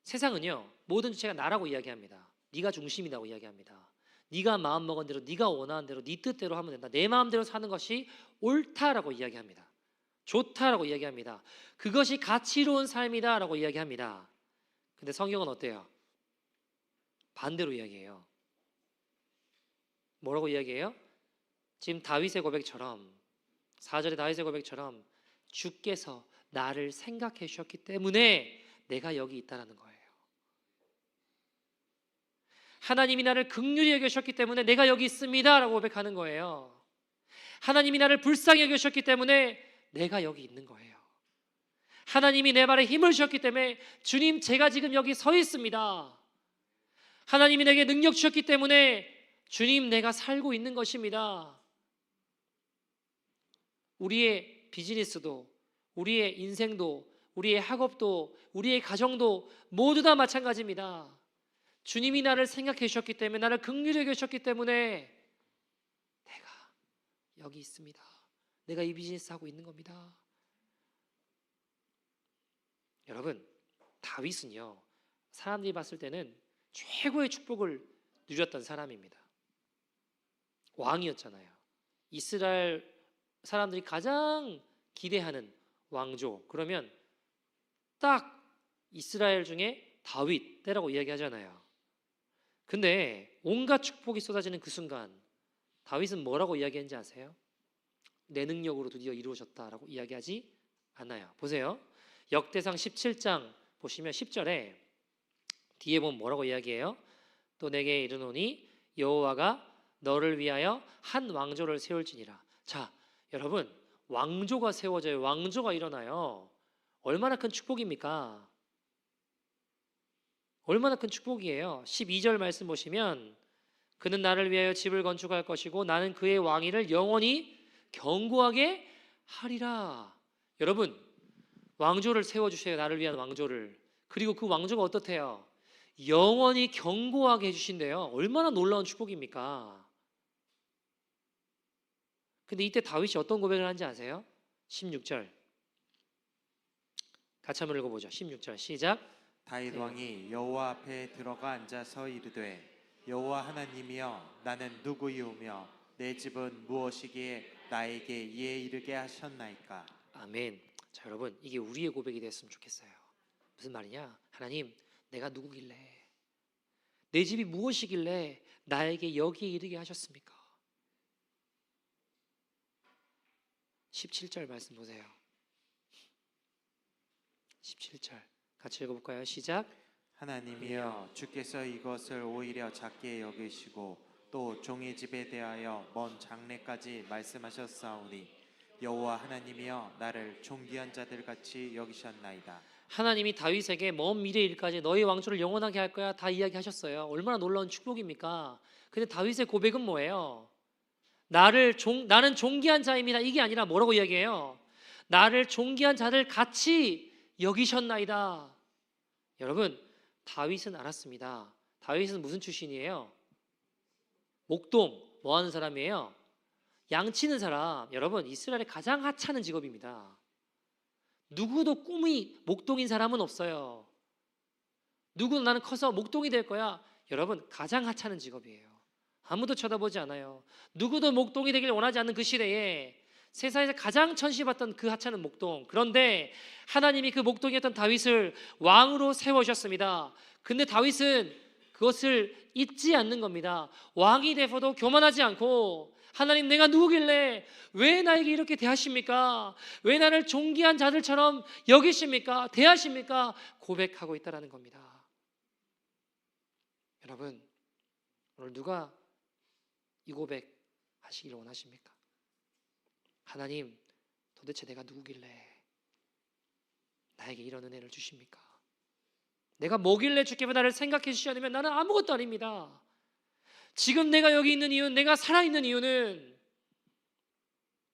세상은요 모든 주체가 나라고 이야기합니다. 네가 중심이라고 이야기합니다. 네가 마음먹은 대로 네가 원하는 대로 네 뜻대로 하면 된다. 내 마음대로 사는 것이 옳다라고 이야기합니다. 좋다라고 이야기합니다. 그것이 가치로운 삶이다라고 이야기합니다. 근데 성경은 어때요? 반대로 이야기해요. 뭐라고 이야기해요? 지금 다윗의 고백처럼 4절의 다윗의 고백처럼 주께서 나를 생각해 주셨기 때문에 내가 여기 있다라는 거예요. 하나님이 나를 긍휼히 여기셨기 때문에 내가 여기 있습니다 라고 고백하는 거예요. 하나님이 나를 불쌍히 여기셨기 때문에 내가 여기 있는 거예요. 하나님이 내 발에 힘을 주셨기 때문에 주님 제가 지금 여기 서 있습니다. 하나님이 내게 능력 주셨기 때문에 주님 내가 살고 있는 것입니다. 우리의 비즈니스도 우리의 인생도 우리의 학업도 우리의 가정도 모두 다 마찬가지입니다. 주님이 나를 생각해 주셨기 때문에 나를 긍휼히 여기셨기 때문에 내가 여기 있습니다. 내가 이 비즈니스 하고 있는 겁니다. 여러분 다윗은요 사람들이 봤을 때는 최고의 축복을 누렸던 사람입니다. 왕이었잖아요. 이스라엘 사람들이 가장 기대하는 왕조 그러면 딱 이스라엘 중에 다윗 때라고 이야기하잖아요. 근데 온갖 축복이 쏟아지는 그 순간 다윗은 뭐라고 이야기했는지 아세요? 내 능력으로 드디어 이루어졌다라고 이야기하지 않아요. 보세요. 역대상 17장 보시면 10절에 뒤에 보면 뭐라고 이야기해요? 또 내게 이르노니 여호와가 너를 위하여 한 왕조를 세울지니라. 자, 여러분, 왕조가 세워져요. 왕조가 일어나요. 얼마나 큰 축복입니까? 얼마나 큰 축복이에요. 12절 말씀 보시면 그는 나를 위하여 집을 건축할 것이고 나는 그의 왕위를 영원히 견고하게 하리라. 여러분, 왕조를 세워주세요. 나를 위한 왕조를. 그리고 그 왕조가 어떻대요? 영원히 견고하게 해주신대요. 얼마나 놀라운 축복입니까? 근데 이때 다윗이 어떤 고백을 하는지 아세요? 16절 같이 한번 읽어보죠. 16절 시작. 다윗 왕이 여호와 앞에 들어가 앉아서 이르되 여호와 하나님이여 나는 누구이오며 내 집은 무엇이기에 나에게 이에 이르게 하셨나이까. 아멘. 자, 여러분, 이게 우리의 고백이 됐으면 좋겠어요. 무슨 말이냐? 하나님, 내가 누구길래, 내 집이 무엇이길래 나에게 여기에 이르게 하셨습니까? 17절 말씀 보세요. 17절 같이 읽어볼까요? 시작. 하나님이여 주께서 이것을 오히려 작게 여기시고 또 종의 집에 대하여 먼 장래까지 말씀하셨사오니 여호와 하나님이여 나를 존귀한 자들 같이 여기셨나이다. 하나님이 다윗에게 먼 미래 일까지 너희 왕조를 영원하게 할 거야 다 이야기하셨어요. 얼마나 놀라운 축복입니까? 근데 다윗의 고백은 뭐예요? 나는 존귀한 자입니다. 이게 아니라 뭐라고 이야기해요? 나를 존귀한 자들 같이 여기셨나이다. 여러분, 다윗은 알았습니다. 다윗은 무슨 출신이에요? 목동. 뭐 하는 사람이에요? 양치는 사람. 여러분, 이스라엘의 가장 하찮은 직업입니다. 누구도 꿈이 목동인 사람은 없어요. 누구는 나는 커서 목동이 될 거야. 여러분, 가장 하찮은 직업이에요. 아무도 쳐다보지 않아요. 누구도 목동이 되길 원하지 않는 그 시대에 세상에서 가장 천시받던 그 하찮은 목동. 그런데 하나님이 그 목동이었던 다윗을 왕으로 세워주셨습니다. 근데 다윗은 그것을 잊지 않는 겁니다. 왕이 되어도 교만하지 않고 하나님, 내가 누구길래 왜 나에게 이렇게 대하십니까? 왜 나를 존귀한 자들처럼 여기십니까? 대하십니까? 고백하고 있다는 겁니다. 여러분, 오늘 누가 이 고백 하시기를 원하십니까? 하나님, 도대체 내가 누구길래 나에게 이런 은혜를 주십니까? 내가 뭐길래 주께서 나를 생각해 주시지 않으면 나는 아무것도 아닙니다. 지금 내가 여기 있는 이유는, 내가 살아있는 이유는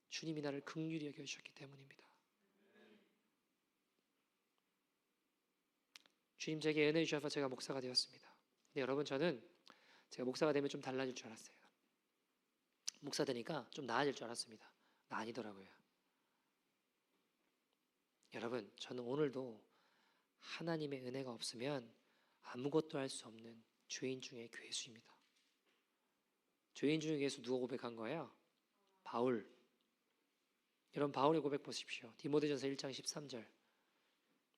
주님이 나를 긍휼히 여겨주셨기 때문입니다. 주님 제게 은혜 주셔서 제가 목사가 되었습니다. 근데 여러분, 저는 제가 목사가 되면 좀 달라질 줄 알았어요. 목사 되니까 좀 나아질 줄 알았습니다. 아니더라고요. 여러분, 저는 오늘도 하나님의 은혜가 없으면 아무것도 할 수 없는 죄인 중에 괴수입니다. 죄인 중에 괴수 누가 고백한 거예요? 바울. 여러분, 바울의 고백 보십시오. 디모데전서 1장 13절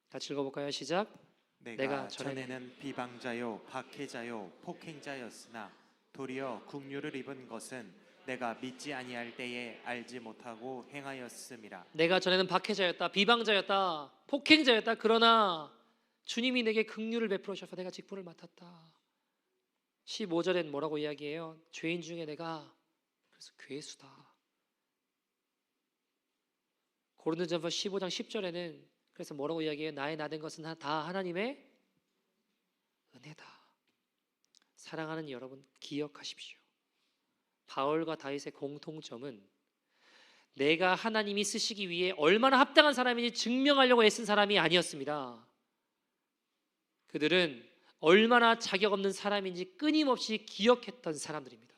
같이 읽어볼까요? 시작. 내가 전에는 비방자요 박해자요 폭행자였으나 도리어 긍휼을 입은 것은 내가 믿지 아니할 때에 알지 못하고 행하였음이라. 내가 전에는 박해자였다, 비방자였다, 폭행자였다. 그러나 주님이 내게 긍휼을 베풀어 주셔서 내가 직분을 맡았다. 15절엔 뭐라고 이야기해요? 죄인 중에 내가 그래서 괴수다. 고린도전서 15장 10절에는 그래서 뭐라고 이야기해요? 나의 나된 것은 다 하나님의 은혜다. 사랑하는 여러분, 기억하십시오. 바울과 다윗의 공통점은 내가 하나님이 쓰시기 위해 얼마나 합당한 사람인지 증명하려고 애쓴 사람이 아니었습니다. 그들은 얼마나 자격 없는 사람인지 끊임없이 기억했던 사람들입니다.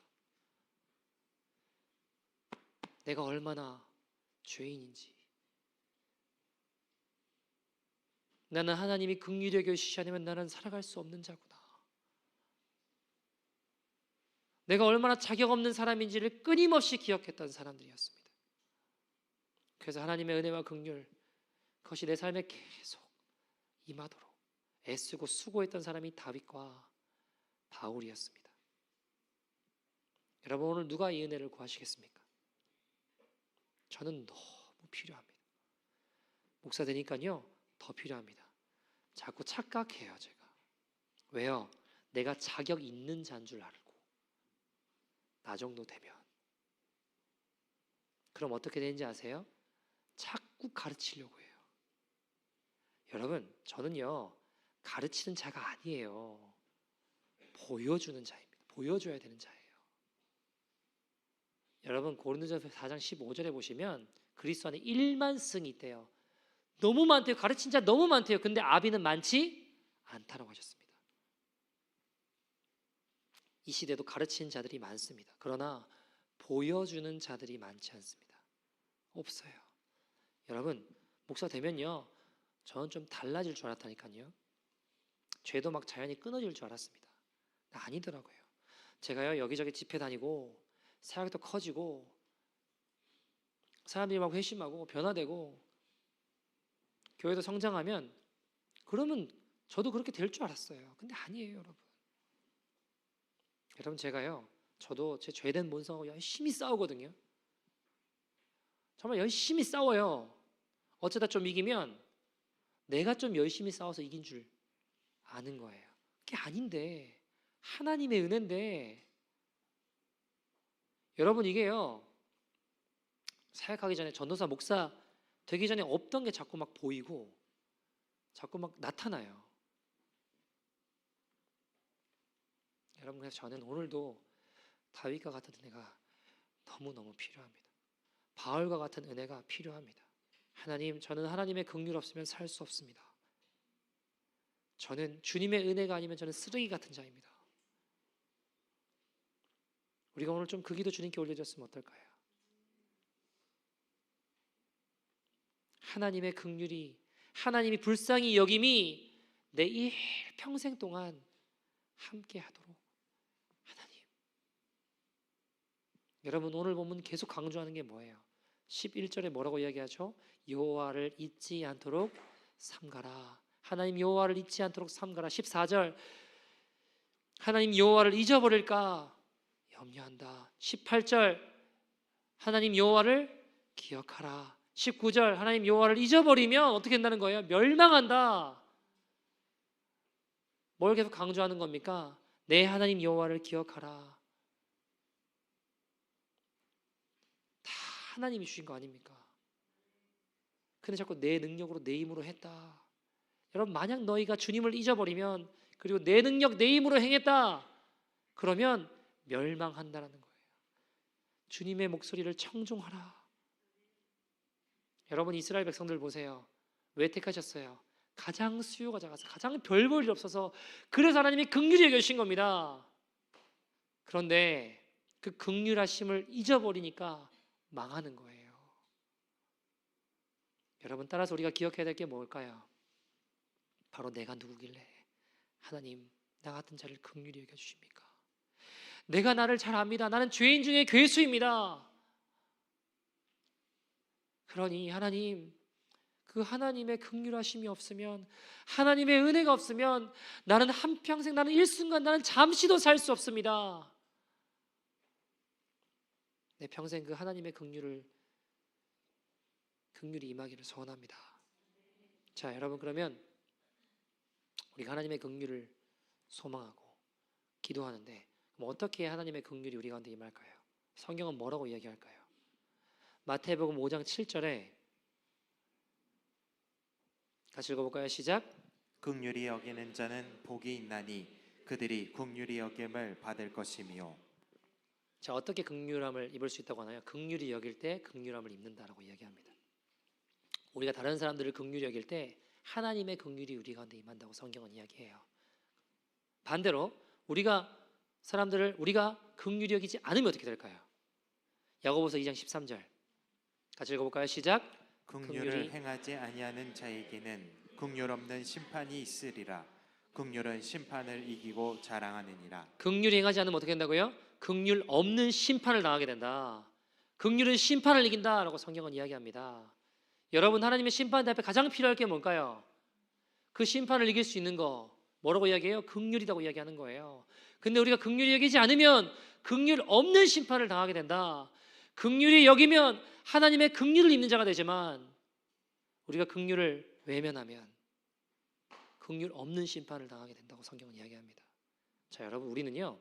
내가 얼마나 죄인인지, 나는 하나님이 긍휼히 여겨주시지 않으면 나는 살아갈 수 없는 자구나. 내가 얼마나 자격 없는 사람인지를 끊임없이 기억했던 사람들이었습니다. 그래서 하나님의 은혜와 긍휼, 그것이 내 삶에 계속 임하도록 애쓰고 수고했던 사람이 다윗과 바울이었습니다. 여러분, 오늘 누가 이 은혜를 구하시겠습니까? 저는 너무 필요합니다. 목사 되니까요 더 필요합니다. 자꾸 착각해요 제가. 왜요? 내가 자격 있는 자인 줄 알고 나 정도 되면. 그럼 어떻게 되는지 아세요? 자꾸 가르치려고 해요. 여러분 저는요 가르치는 자가 아니에요. 보여주는 자입니다. 보여줘야 되는 자예요. 여러분 고린도전서 4장 15절에 보시면 그리스도 안에 1만 승이 있대요. 너무 많대요. 가르친 자 너무 많대요. 근데 아비는 많지 않다라고 하셨습니다. 이 시대도 가르치는 자들이 많습니다. 그러나 보여주는 자들이 많지 않습니다. 없어요. 여러분 목사 되면요 저는 좀 달라질 줄 알았다니까요. 죄도 막 자연히 끊어질 줄 알았습니다. 아니더라고요. 제가요 여기저기 집회 다니고 사역도 커지고 사람들이 막 회심하고 변화되고 교회도 성장하면 그러면 저도 그렇게 될 줄 알았어요. 근데 아니에요 여러분. 여러분 제가요 저도 제 죄된 본성하고 열심히 싸우거든요. 정말 열심히 싸워요. 어쩌다 좀 이기면 내가 좀 열심히 싸워서 이긴 줄 아는 거예요. 그게 아닌데 하나님의 은혜인데 여러분 이게요 사역하기 전에 전도사 목사 되기 전에 없던 게 자꾸 막 보이고 자꾸 막 나타나요. 여러분 그래서 저는 오늘도 다윗과 같은 은혜가 너무너무 필요합니다. 바울과 같은 은혜가 필요합니다. 하나님 저는 하나님의 긍휼 없으면 살 수 없습니다. 저는 주님의 은혜가 아니면 저는 쓰레기 같은 자입니다. 우리가 오늘 좀 그 기도 주님께 올려줬으면 어떨까요? 하나님의 긍휼이 하나님이 불쌍히 여김이 내 일평생 동안 함께 하도록 하나님. 여러분 오늘 보면 계속 강조하는 게 뭐예요? 11절에 뭐라고 이야기하죠? 여호와를 잊지 않도록 삼가라. 하나님 여호와를 잊지 않도록 삼가라. 14절 하나님 여호와를 잊어버릴까 염려한다. 18절 하나님 여호와를 기억하라. 19절 하나님 여호와를 잊어버리면 어떻게 된다는 거예요? 멸망한다. 뭘 계속 강조하는 겁니까? 내 하나님 여호와를 기억하라. 다 하나님이 주신 거 아닙니까? 근데 자꾸 내 능력으로 내 힘으로 했다. 여러분 만약 너희가 주님을 잊어버리면 그리고 내 능력 내 힘으로 행했다 그러면 멸망한다라는 거예요. 주님의 목소리를 청종하라. 여러분 이스라엘 백성들 보세요. 왜 택하셨어요? 가장 수요가 작아서 가장 별 볼 일 없어서 그래서 하나님이 긍휼히 여겨주신 겁니다. 그런데 그 긍휼하심을 잊어버리니까 망하는 거예요. 여러분 따라서 우리가 기억해야 될 게 뭘까요? 바로 내가 누구길래 하나님 나 같은 자를 긍휼히 여겨주십니까? 내가 나를 잘 압니다. 나는 죄인 중에 괴수입니다. 그러니 하나님 그 하나님의 긍휼하심이 없으면 하나님의 은혜가 없으면 나는 한평생 나는 일순간 나는 잠시도 살 수 없습니다. 내 평생 그 하나님의 긍휼이 임하기를 소원합니다. 자 여러분 그러면 우리가 하나님의 긍휼을 소망하고 기도하는데 그럼 어떻게 하나님의 긍휼이 우리 가운데 임할까요? 성경은 뭐라고 이야기할까요? 마태복음 5장 7절에 같이 읽어볼까요? 시작. 긍휼히 여기는 자는 복이 있나니 그들이 긍휼히 여김을 받을 것이며. 자 어떻게 긍휼함을 입을 수 있다고 하나요? 긍휼히 여길 때 긍휼함을 입는다라고 이야기합니다. 우리가 다른 사람들을 긍휼히 여길 때 하나님의 긍휼이 우리 가운데 임한다고 성경은 이야기해요. 반대로 우리가 긍휼히 여기지 않으면 어떻게 될까요? 야고보서 2장 13절 같이 읽어볼까요? 시작. 긍휼을 행하지 아니하는 자에게는 긍휼 없는 심판이 있으리라. 긍휼은 심판을 이기고 자랑하느니라. 긍휼히 행하지 않으면 어떻게 된다고요? 긍휼 없는 심판을 당하게 된다. 긍휼은 심판을 이긴다라고 성경은 이야기합니다. 여러분 하나님의 심판 앞에 가장 필요할 게 뭘까요? 그 심판을 이길 수 있는 거 뭐라고 이야기해요? 긍휼이라고 이야기하는 거예요. 근데 우리가 긍휼히 여기지 않으면 긍휼 없는 심판을 당하게 된다. 긍휼히 여기면 하나님의 긍휼을 입는 자가 되지만 우리가 긍휼을 외면하면 긍휼 없는 심판을 당하게 된다고 성경은 이야기합니다. 자, 여러분, 우리는요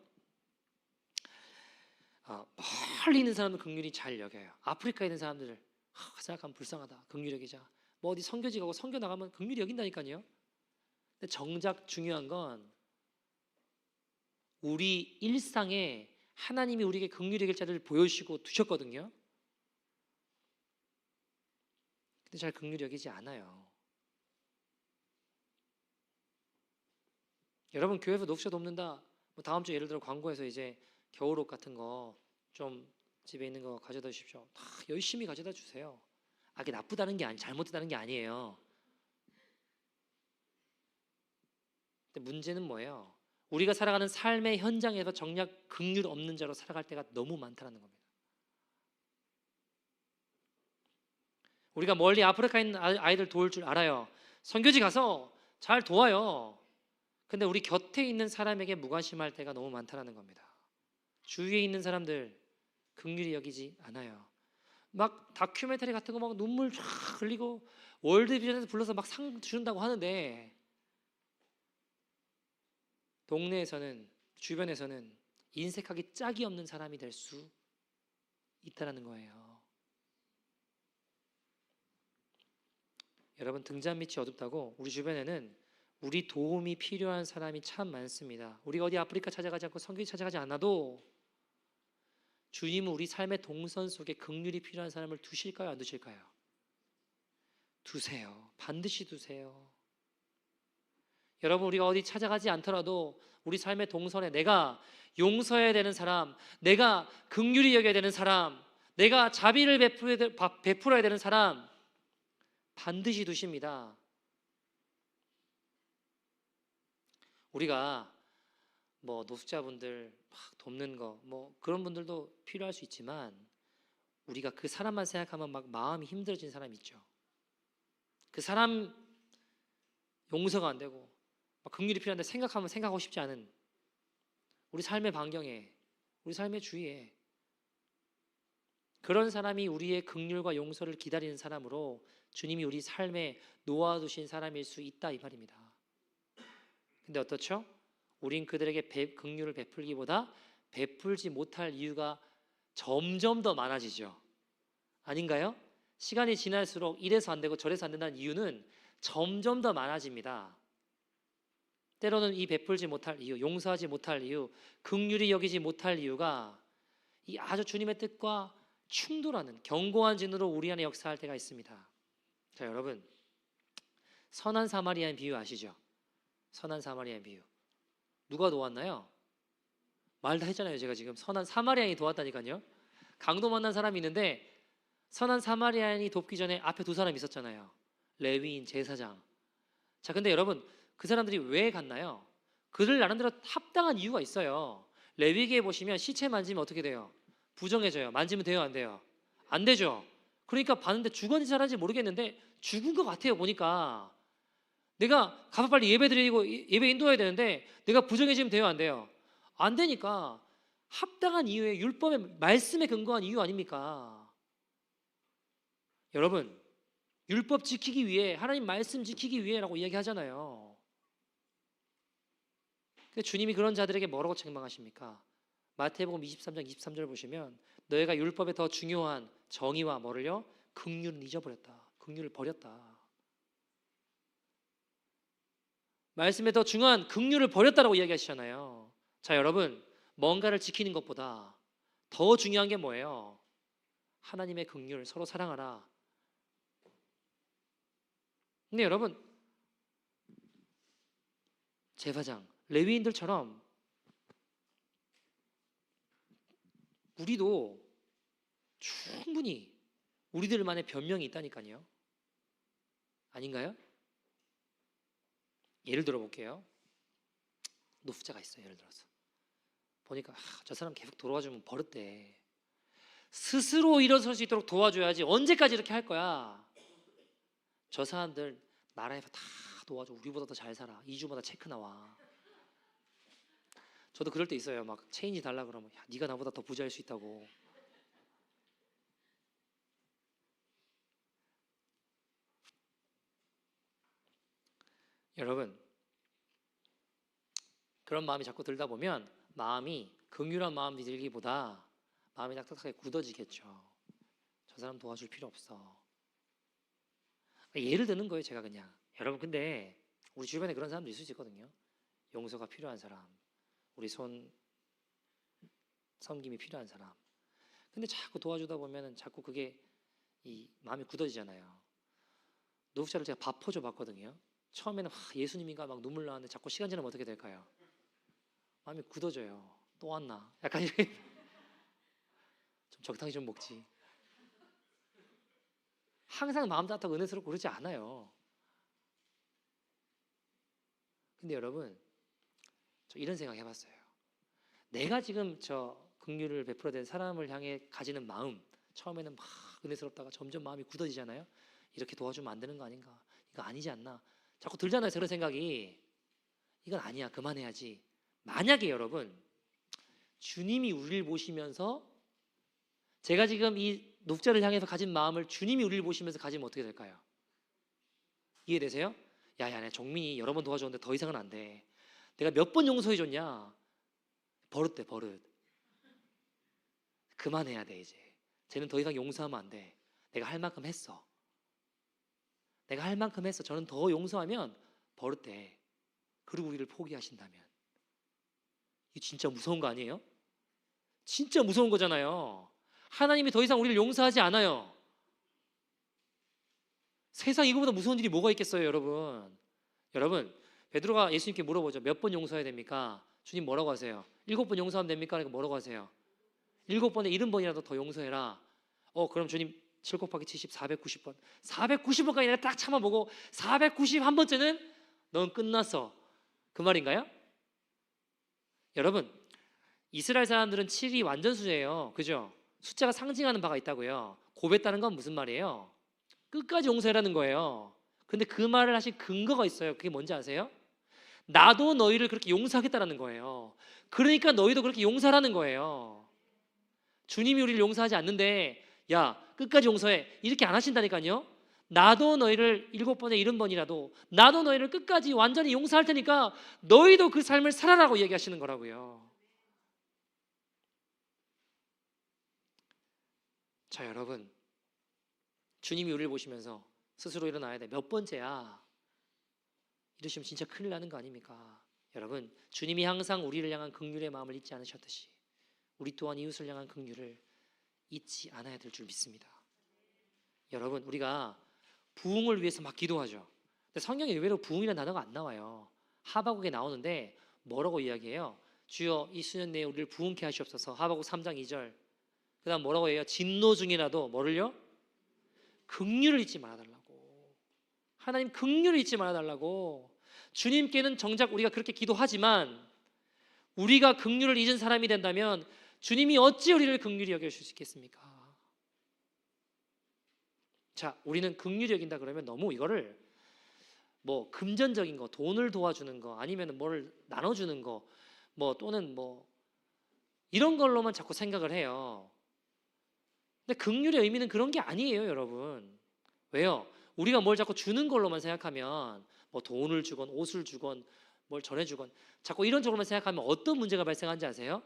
멀리 있는 사람들 긍휼히 잘 여겨요. 아프리카에 있는 사람들을 생각하면 불쌍하다, 긍휼히 여기자. 뭐 어디 선교지 가고 선교 나가면 긍휼히 여긴다니까요. 근데 정작 중요한 건 우리 일상에 하나님이 우리에게 긍휼히 여길 자를 보여주시고 두셨거든요. 근데 잘 긍휼히 여기지 않아요. 여러분, 교회에서 녹차 돕는다, 뭐 다음 주 예를 들어 광고에서 이제 겨울옷 같은 거 좀 집에 있는 거 가져다 주십시오. 다 열심히 가져다 주세요. 그게 나쁘다는 게 잘못되다는 게 아니에요. 근데 문제는 뭐예요? 우리가 살아가는 삶의 현장에서 정작 긍휼 없는 자로 살아갈 때가 너무 많다는 겁니다. 우리가 멀리 아프리카에 있는 아이들 도울 줄 알아요. 선교지 가서 잘 도와요. 근데 우리 곁에 있는 사람에게 무관심할 때가 너무 많다는 겁니다. 주위에 있는 사람들 긍휼히 여기지 않아요. 막 다큐멘터리 같은 거 막 눈물 쫙 흘리고 월드비전에서 불러서 막 상 주는다고 하는데 동네에서는, 주변에서는 인색하기 짝이 없는 사람이 될 수 있다는 거예요. 여러분, 등잔 밑이 어둡다고 우리 주변에는 우리 도움이 필요한 사람이 참 많습니다. 우리가 어디 아프리카 찾아가지 않고 선교지 찾아가지 않아도 주님은 우리 삶의 동선 속에 긍휼이 필요한 사람을 두실까요, 안 두실까요? 두세요. 반드시 두세요. 여러분, 우리가 어디 찾아가지 않더라도 우리 삶의 동선에 내가 용서해야 되는 사람, 내가 긍휼히 여겨야 되는 사람, 내가 자비를 베풀어야 되는 사람 반드시 두십니다. 우리가 뭐 노숙자분들 막 돕는 거 뭐 그런 분들도 필요할 수 있지만 우리가 그 사람만 생각하면 막 마음이 힘들어진 사람 있죠. 그 사람 용서가 안 되고 막 긍휼이 필요한데 생각하면 생각하고 싶지 않은 우리 삶의 반경에, 우리 삶의 주위에 그런 사람이 우리의 긍휼과 용서를 기다리는 사람으로 주님이 우리 삶에 놓아두신 사람일 수 있다, 이 말입니다. 근데 어떻죠? 우린 그들에게 긍휼을 베풀기보다 베풀지 못할 이유가 점점 더 많아지죠. 아닌가요? 시간이 지날수록 이래서 안 되고 저래서 안 된다는 이유는 점점 더 많아집니다. 때로는 이 베풀지 못할 이유, 용서하지 못할 이유, 긍휼히 여기지 못할 이유가 이 아주 주님의 뜻과 충돌하는 견고한 진으로 우리 안에 역사할 때가 있습니다. 자, 여러분, 선한 사마리아인 비유 아시죠? 선한 사마리아인 비유. 누가 도왔나요? 말 다 했잖아요. 제가 지금 선한 사마리아인이 도왔다니까요. 강도 만난 사람이 있는데 선한 사마리아인이 돕기 전에 앞에 두 사람이 있었잖아요. 레위인, 제사장. 자, 근데 여러분, 그 사람들이 왜 갔나요? 그들 나름대로 합당한 이유가 있어요. 레위기에 보시면 시체 만지면 어떻게 돼요? 부정해져요. 만지면 돼요, 안 돼요? 안 되죠. 그러니까 봤는데 죽었는지 살았는지 모르겠는데 죽은 것 같아요. 보니까 내가 가서 빨리 예배 드리고 예배 인도해야 되는데 내가 부정해지면 돼요, 안 돼요? 안 되니까 합당한 이유에 율법의 말씀에 근거한 이유 아닙니까? 여러분, 율법 지키기 위해, 하나님 말씀 지키기 위해라고 이야기하잖아요. 근데 주님이 그런 자들에게 뭐라고 책망하십니까? 마태복음 23장 23절 보시면 너희가 율법에 더 중요한 정의와 뭐를요? 긍휼을 잊어버렸다. 긍휼을 버렸다. 말씀에 더 중요한 긍휼을 버렸다라고 이야기하시잖아요. 자, 여러분, 뭔가를 지키는 것보다 더 중요한 게 뭐예요? 하나님의 긍휼, 서로 사랑하라. 근데 여러분, 제사장, 레위인들처럼 우리도 충분히 우리들만의 변명이 있다니까요. 아닌가요? 예를 들어 볼게요. 노숙자가 있어요. 예를 들어서 보니까 저 사람 계속 도와주면 버릇돼. 스스로 일어설 수 있도록 도와줘야지 언제까지 이렇게 할 거야. 저 사람들 나라에서 다 도와줘. 우리보다 더 잘 살아. 2주마다 체크 나와. 저도 그럴 때 있어요. 막 체인지 달라 그러면 야, 네가 나보다 더 부자일 수 있다고. 여러분, 그런 마음이 자꾸 들다 보면 마음이 긍휼한 마음이 들기보다 마음이 딱딱하게 굳어지겠죠. 저 사람 도와줄 필요 없어. 예를 드는 거예요, 제가 그냥. 여러분, 근데 우리 주변에 그런 사람도 있을 수 있거든요. 용서가 필요한 사람, 우리 손 섬김이 필요한 사람. 근데 자꾸 도와주다 보면은 자꾸 그게 이 마음이 굳어지잖아요. 노숙자를 제가 밥 퍼줘 봤거든요. 처음에는 예수님인가 막 눈물 나왔는데 자꾸 시간 지나면 어떻게 될까요? 마음이 굳어져요. 또 왔나? 약간 이렇게 좀 적당히 좀 먹지. 항상 마음 따뜻하고 은혜스럽고 그러지 않아요. 근데 여러분, 저 이런 생각 해봤어요. 내가 지금 저 긍휼을 베풀어야 사람을 향해 가지는 마음, 처음에는 막 은혜스럽다가 점점 마음이 굳어지잖아요. 이렇게 도와주면 안 되는 거 아닌가? 이거 아니지 않나? 자꾸 들잖아요, 그런 생각이. 이건 아니야, 그만해야지. 만약에 여러분, 주님이 우리를 보시면서 제가 지금 이 녹자를 향해서 가진 마음을 주님이 우리를 보시면서 가지면 어떻게 될까요? 이해되세요? 야야, 내 정민이 여러 번 도와줬는데 더 이상은 안 돼. 내가 몇 번 용서해줬냐? 버릇돼, 버릇. 그만해야 돼, 이제. 쟤는 더 이상 용서하면 안 돼. 내가 할 만큼 했어. 내가 할 만큼 했어. 저는 더 용서하면 버릇돼. 그리고 우리를 포기하신다면. 이거 진짜 무서운 거 아니에요? 진짜 무서운 거잖아요. 하나님이 더 이상 우리를 용서하지 않아요. 세상 이거보다 무서운 일이 뭐가 있겠어요, 여러분? 여러분, 베드로가 예수님께 물어보죠. 몇 번 용서해야 됩니까? 주님 뭐라고 하세요? 7번 용서하면 됩니까? 그러니까 뭐라고 하세요? 7번에 70번이라도 더 용서해라. 그럼 주님 7 곱하기 70, 490번. 490번까지 내가 딱 참아보고 491번째는 넌 끝났어. 그 말인가요? 여러분, 이스라엘 사람들은 7이 완전 수예요. 그죠? 숫자가 상징하는 바가 있다고요. 고백했다는 건 무슨 말이에요? 끝까지 용서해라는 거예요. 근데 그 말을 하신 근거가 있어요. 그게 뭔지 아세요? 나도 너희를 그렇게 용서하겠다라는 거예요. 그러니까 너희도 그렇게 용서하라는 거예요. 주님이 우리를 용서하지 않는데 야, 끝까지 용서해. 이렇게 안 하신다니까요. 나도 너희를 7번에 70번이라도 나도 너희를 끝까지 완전히 용서할 테니까 너희도 그 삶을 살아라고 얘기하시는 거라고요. 자, 여러분, 주님이 우리를 보시면서 스스로 일어나야 돼. 몇 번째야? 이러시면 진짜 큰일 나는 거 아닙니까? 여러분, 주님이 항상 우리를 향한 긍휼의 마음을 잊지 않으셨듯이 우리 또한 이웃을 향한 긍휼을 잊지 않아야 될 줄 믿습니다. 여러분, 우리가 부흥을 위해서 막 기도하죠. 근데 성경에 의외로 부흥이라는 단어가 안 나와요. 하박국에 나오는데 뭐라고 이야기해요? 주여 이 수년 내에 우리를 부흥케 하시옵소서. 하박국 3장 2절. 그 다음 뭐라고 해요? 진노 중이라도 뭐를요? 긍휼을 잊지 말아달라고. 하나님 긍휼을 잊지 말아달라고. 주님께는 정작 우리가 그렇게 기도하지만 우리가 긍휼을 잊은 사람이 된다면 주님이 어찌 우리를 긍휼히 여겨주실 수 있겠습니까? 자, 우리는 긍휼히 여긴다 그러면 너무 이거를 뭐 금전적인 거, 돈을 도와주는 거, 아니면 뭘 나눠주는 거, 뭐 또는 뭐 이런 걸로만 자꾸 생각을 해요. 근데 긍휼의 의미는 그런 게 아니에요, 여러분. 왜요? 우리가 뭘 자꾸 주는 걸로만 생각하면 뭐 돈을 주건 옷을 주건 뭘 전해주건 자꾸 이런 쪽으로만 생각하면 어떤 문제가 발생하는지 아세요?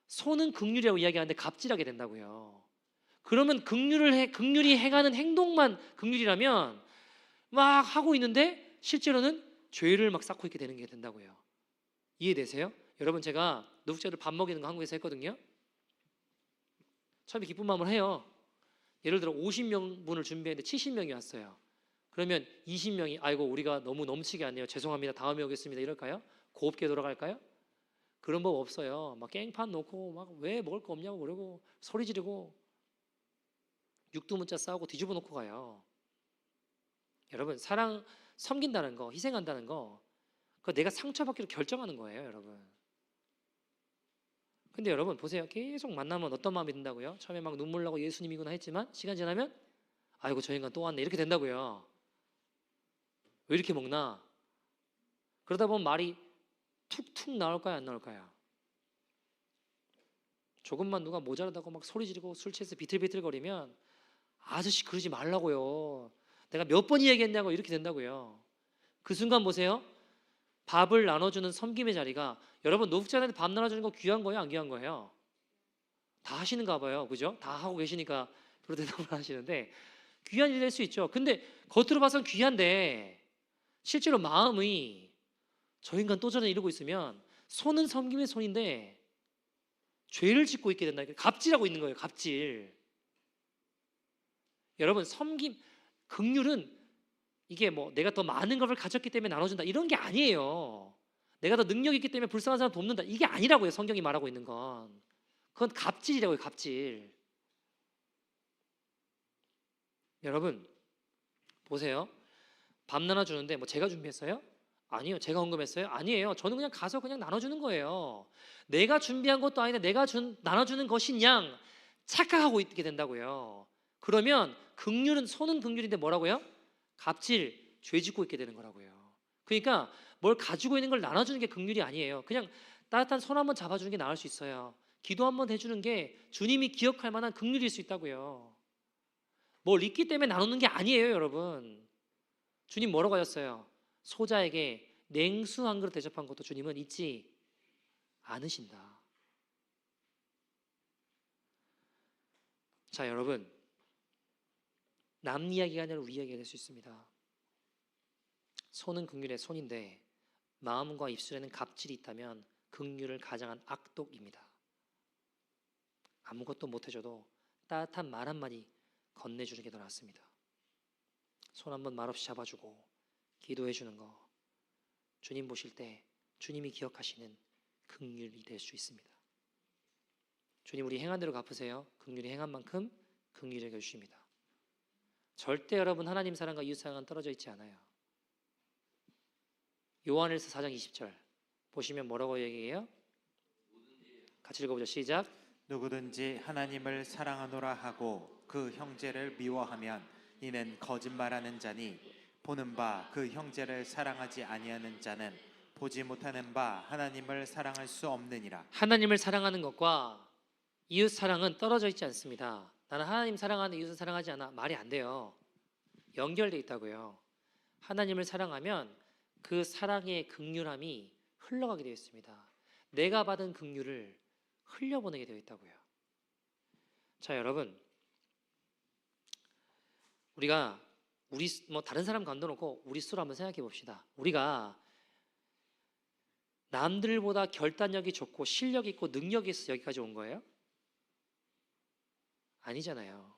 손은 긍휼이라고 이야기하는데 갑질하게 된다고요. 그러면 긍휼이 행하는 행동만 긍휼이라면 막 하고 있는데 실제로는 죄를 막 쌓고 있게 되는 게 된다고요. 이해되세요? 여러분, 제가 노숙자들 밥 먹이는 거 한국에서 했거든요. 처음에 기쁜 마음을 해요. 예를 들어 50명분을 준비했는데 70명이 왔어요. 그러면 20명이 아이고 우리가 너무 넘치게 하네요. 죄송합니다. 다음에 오겠습니다. 이럴까요? 곱게 돌아갈까요? 그런 법 없어요. 막 깽판 놓고 막 왜 먹을 거 없냐고 그러고 소리 지르고 육두문자 싸우고 뒤집어 놓고 가요. 여러분, 사랑 섬긴다는 거, 희생한다는 거, 그거 내가 상처받기로 결정하는 거예요, 여러분. 근데 여러분 보세요. 계속 만나면 어떤 마음이 든다고요? 처음에 막 눈물 나고 예수님이구나 했지만 시간 지나면 아이고 저 인간 또 왔네 이렇게 된다고요. 왜 이렇게 먹나? 그러다 보면 말이 툭툭 나올까요, 안 나올까요? 조금만 누가 모자라다고 막 소리 지르고 술 취해서 비틀비틀거리면 아저씨 그러지 말라고요. 내가 몇 번 얘기했냐고 이렇게 된다고요. 그 순간 보세요. 밥을 나눠주는 섬김의 자리가, 여러분 노숙자한테 밥 나눠주는 거 귀한 거예요, 안 귀한 거예요? 다 하시는가 봐요, 그죠? 다 하고 계시니까 그런 대답을 하시는데, 귀한 일이 될 수 있죠. 근데 겉으로 봐서는 귀한데 실제로 마음이 저 인간 또 저런 이러고 있으면, 손은 섬김의 손인데 죄를 짓고 있게 된다. 갑질하고 있는 거예요, 갑질. 여러분, 섬김, 긍휼은 이게 뭐 내가 더 많은 것을 가졌기 때문에 나눠준다 이런 게 아니에요. 내가 더 능력이 있기 때문에 불쌍한 사람 돕는다 이게 아니라고요. 성경이 말하고 있는 건 그건 갑질이라고요. 갑질. 여러분 보세요. 밥 나눠주는데 뭐 제가 준비했어요? 아니요. 제가 헌금했어요? 아니에요. 저는 그냥 가서 그냥 나눠주는 거예요. 내가 준비한 것도 아닌데 내가 나눠주는 것인 양 착각하고 있게 된다고요. 그러면 긍휼은, 손은 긍휼인데 뭐라고요? 갑질, 죄 짓고 있게 되는 거라고요. 그러니까 뭘 가지고 있는 걸 나눠주는 게 긍휼이 아니에요. 그냥 따뜻한 손 한번 잡아주는 게 나을 수 있어요. 기도 한번 해주는 게 주님이 기억할 만한 긍휼일 수 있다고요. 뭘 있기 때문에 나누는 게 아니에요, 여러분. 주님 뭐라고 하셨어요? 소자에게 냉수 한 그릇 대접한 것도 주님은 잊지 않으신다. 자, 여러분, 남 이야기가 아니라 우리 이야기가 될 수 있습니다. 손은 긍휼의 손인데 마음과 입술에는 갑질이 있다면 긍휼을 가장한 악독입니다. 아무것도 못해줘도 따뜻한 말 한마디 건네주는 게 더 낫습니다. 손 한번 말없이 잡아주고 기도해주는 거, 주님 보실 때 주님이 기억하시는 긍휼이 될 수 있습니다. 주님 우리 행한 대로 갚으세요. 긍휼이 행한 만큼 긍휼히 여겨주십니다. 절대 여러분 하나님 사랑과 이웃 사랑은 떨어져 있지 않아요. 요한일서 4장 20절 보시면 뭐라고 얘기해요? 같이 읽어보죠. 시작. 누구든지 하나님을 사랑하노라 하고 그 형제를 미워하면 이는 거짓말하는 자니 보는 바 그 형제를 사랑하지 아니하는 자는 보지 못하는 바 하나님을 사랑할 수 없느니라. 하나님을 사랑하는 것과 이웃 사랑은 떨어져 있지 않습니다. 나는 하나님 사랑하는 이웃을 사랑하지 않아. 말이 안 돼요. 연결되어 있다고요. 하나님을 사랑하면 그 사랑의 긍휼함이 흘러가게 되어 있습니다. 내가 받은 긍휼을 흘려보내게 되어 있다고요. 자, 여러분, 우리가 우리 뭐 다른 사람 감둬놓고 우리 스스로 한번 생각해 봅시다. 우리가 남들보다 결단력이 좋고 실력 있고 능력이 있어 여기까지 온 거예요? 아니잖아요.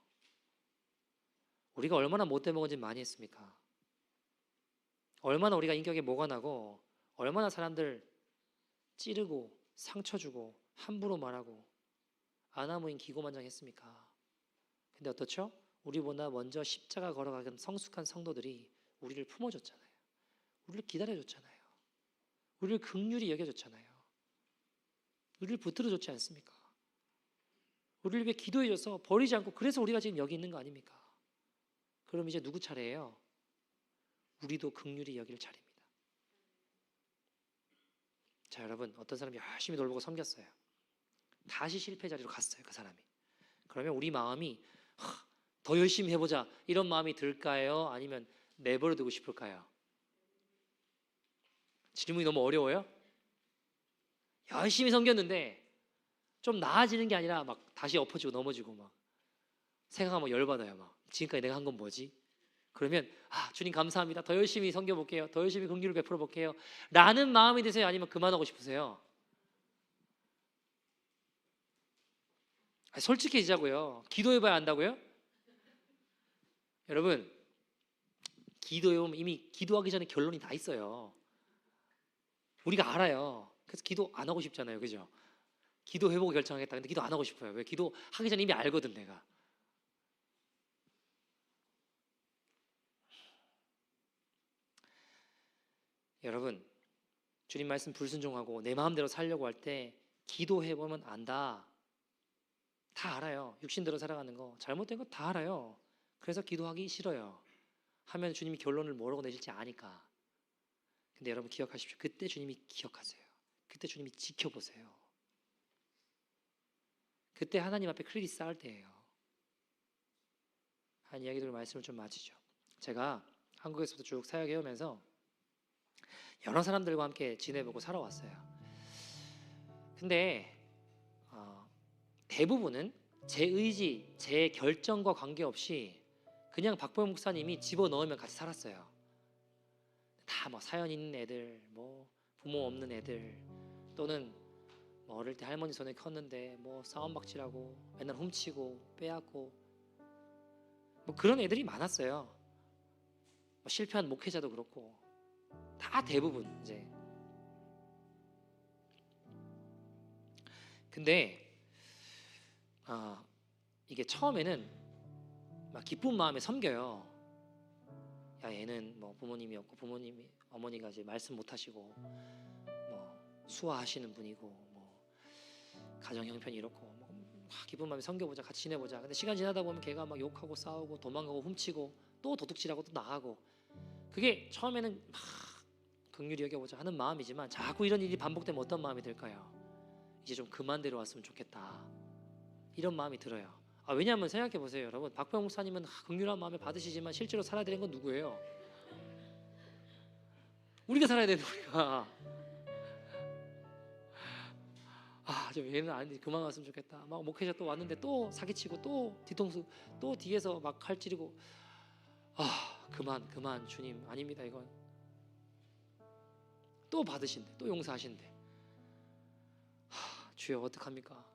우리가 얼마나 못돼 먹은 짓 많이 했습니까? 얼마나 우리가 인격에 뭐가 나고 얼마나 사람들 찌르고 상처 주고 함부로 말하고 아나무인 기고만장했습니까? 근데 어떻죠? 우리보다 먼저 십자가 걸어가는 성숙한 성도들이 우리를 품어줬잖아요. 우리를 기다려줬잖아요. 우리를 긍휼히 여겨줬잖아요. 우리를 붙들어줬지 않습니까? 우리를 위해 기도해줘서 버리지 않고, 그래서 우리가 지금 여기 있는 거 아닙니까? 그럼 이제 누구 차례예요? 우리도 긍휼히 여길 차례입니다. 자, 여러분, 어떤 사람이 열심히 돌보고 섬겼어요. 다시 실패 자리로 갔어요, 그 사람이. 그러면 우리 마음이 더 열심히 해보자 이런 마음이 들까요? 아니면 내버려두고 싶을까요? 질문이 너무 어려워요? 열심히 섬겼는데 좀 나아지는 게 아니라 막 다시 엎어지고 넘어지고 막 생각하면 열받아요. 막 지금까지 내가 한 건 뭐지? 그러면 주님 감사합니다. 더 열심히 섬겨볼게요. 더 열심히 긍휼을 베풀어 볼게요. 라는 마음이 드세요? 아니면 그만하고 싶으세요? 솔직해지자고요. 기도해봐야 한다고요? 여러분, 기도해보면 이미 기도하기 전에 결론이 다 있어요. 우리가 알아요. 그래서 기도 안 하고 싶잖아요, 그죠? 기도해보고 결정하겠다. 근데 기도 안 하고 싶어요. 왜? 기도하기 전에 이미 알거든, 내가. 여러분, 주님 말씀 불순종하고 내 마음대로 살려고 할 때 기도해보면 안다. 다 알아요. 육신대로 살아가는 거, 잘못된 거 다 알아요. 그래서 기도하기 싫어요. 하면 주님이 결론을 뭐라고 내실지 아니까. 근데 여러분 기억하십시오. 그때 주님이 기억하세요. 그때 주님이 지켜보세요. 그때 하나님 앞에 크레딧 쌓을 때예요. 한 이야기들 말씀을 좀 마치죠. 제가 한국에서부터 쭉 사역해 오면서 여러 사람들과 함께 지내보고 살아왔어요. 근데 대부분은 제 의지, 제 결정과 관계없이 그냥 박보영 목사님이 집어넣으면 같이 살았어요. 다 뭐 사연 있는 애들, 뭐 부모 없는 애들, 또는 뭐 어릴 때 할머니 손에 컸는데 뭐 싸움박질하고 맨날 훔치고 빼앗고 뭐 그런 애들이 많았어요. 뭐 실패한 목회자도 그렇고 다 대부분 이제. 근데 이게 처음에는 막 기쁜 마음에 섬겨요. 야, 얘는 뭐 부모님이 없고 부모님이 어머니가 이제 말씀 못 하시고 뭐 수화하시는 분이고 뭐 가정 형편이 이렇고 뭐 기쁜 마음에 섬겨보자, 같이 지내보자. 근데 시간 지나다 보면 걔가 막 욕하고 싸우고 도망가고 훔치고 또 도둑질하고 또 나가고, 그게 처음에는 막 긍휼히 여겨보자 하는 마음이지만 자꾸 이런 일이 반복되면 어떤 마음이 들까요? 이제 좀 그만 데려왔으면 좋겠다, 이런 마음이 들어요. 왜냐하면 생각해 보세요, 여러분. 박보영 목사님은 긍휼한 마음에 받으시지만 실제로 살아야 되는 건 누구예요? 우리가 살아야 되는, 우리가. 좀 얘는 아닌데 그만 왔으면 좋겠다. 막 목회자 또 왔는데 또 사기치고 또 뒤통수 또 뒤에서 막 칼 찌르고, 그만 주님, 아닙니다. 이건 또 받으신대, 또 용서하신대. 주여 어떡합니까?